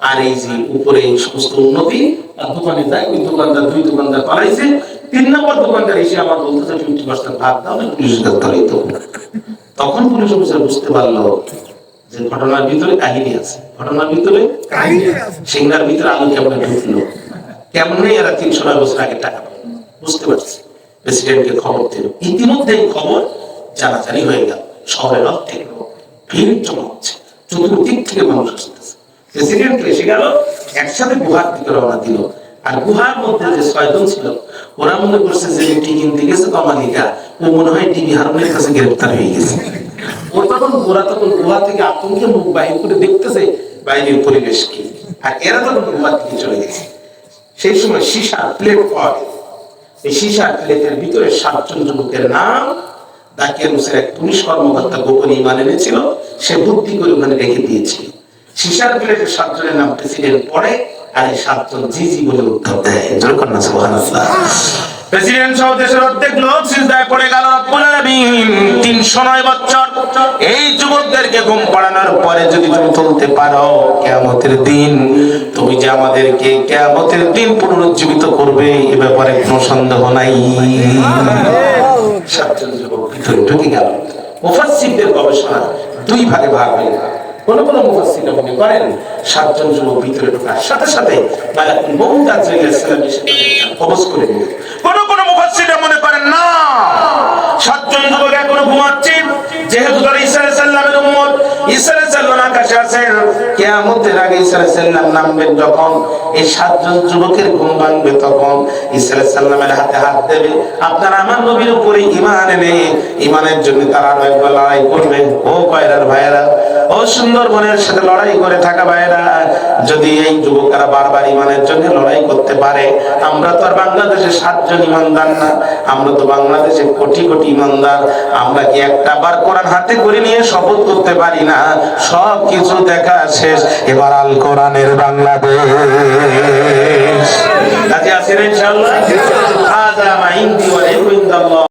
আর এই যে উপরে সমস্ত উন্নতি। আর দোকানে যাই, ওই দোকানদার 2 দোকানদার পালাইছে। 3 নম্বর দোকানদার এসে আমার বলতেছে 50% ভাগ দাও, না পুলিশ গ্রেফতার হইতো। তখন পুলিশ অফিসার বুঝতে পারলো যে ঘটনার ভিতরে কাহিনী আছে, ঘটনার ভিতরে সিংহার ভিতরে আলু কেমন ঢুকলো, কেমনে এরা 309 বছর আগে টাকা বুঝতে পারছে। প্রেসিডেন্টকে খবর দিল, ইতিমধ্যে খবর জানাজানি হয়ে গেল, শহরের অর্ধেক ভিড় জমা হচ্ছে, চতুর্দিক থেকে মানুষ আসতেছে। প্রেসিডেন্ট এসে গেল, একসাথে গুহার দিকে রওনা দিল। আর গুহার মধ্যে যে 6 জন ছিল, ওরা মনে করছে যে টিভি কিনতে গেছে তমালিকা, ও মনে হয় টিভি হারুনের কাছে গ্রেফতার হয়ে গেছে। ওরা তখন গুহা থেকে আতঙ্কে মুখ বাহির করে দেখতেছে বাইরের পরিবেশ কি, আর এরা তখন গুহার দিকে চলে গেছে। সেই সময় সীসার প্লেট পাওয়া গেল। এই সীসার প্লেটের ভিতরে 7 জন যুবকের নাম দাকিয়ানুসের এক পুলিশ কর্মকর্তা গোপনে ইমান এনেছিল, সে বুদ্ধি করে ওখানে রেখে দিয়েছিল। সীসার প্লেটের 7 জনের নাম প্রেসিডেন্ট পড়ে, আর এই 7 জন জি জি বলে উত্তর দেয়। জোরে কর না সুবহানাল্লাহ। প্রেসিডেন্ট সহ দেশের অর্ধেক লোক সিজদায় পড়ে গেল। রব্বুল আলামিন 309 বছর এই যুবকদেরকে ঘুম পাড়ানোর পরে যদি তুমি তুলতে পারো, কিয়ামতের দিন তুমি যে আমাদেরকে কিয়ামতের দিন পুনরুজ্জীবিত করবে এ ব্যাপারে কোনো সন্দেহ নাই। 7 জন যুবক ভিতরে ঢুকে গেল। মুফাসসিরদের গবেষণা 2 ভাগে ভাগ হয়ে গেল। কোন কোন মুফাসসিররা মনে করেন 7 জন যুবক ভিতরে ঢোকার সাথে সাথে মালাকুল মউত আজরাইল সালাম এসে কবজ করে নিল। কোন কোন মুফাসসিররা মনে করেন না, 7 জন যুবক এখনো ঘুমাচ্ছে, যেহেতু তারা ঈসা আলাইহিস সালামের উম্মত, ঈসা আলাইহিস সালাম আকাশে আছেন, কিয়ামতের আগে ঈসা আলাইহিস সালাম নামবেন যখন এই 7 জন যুবকের ঘুম ভাঙবে তখন ঈসা আলাইহিস সালামের হাতে হাত দেবে, আপনারা আমার নবীর উপরে ঈমান এনে ঈমানের জন্য তারা আরো একবার লড়াই করবে। ও কয়রার ভাইয়েরা, ও সুন্দরবনের সাথে লড়াই করে থাকা ভাইয়েরা, যদি এই যুবকেরা বারবার ঈমানের জন্য লড়াই করতে পারে, আমরা তো আর বাংলাদেশে 7 জন ঈমানদার না, আমরা তো বাংলাদেশে কোটি কোটি ঈমানদার। আমরা কি একটা বার কোরআন হাতে করে নিয়ে শপথ করতে পারি না? সব কিছু দেখা শেষ, এবার আল কোরআনের বাংলাদেশ। কাজে আসেন ইনশাআল্লাহ। হাযা মা ইনদি ওয়া ইনদাল্লাহ।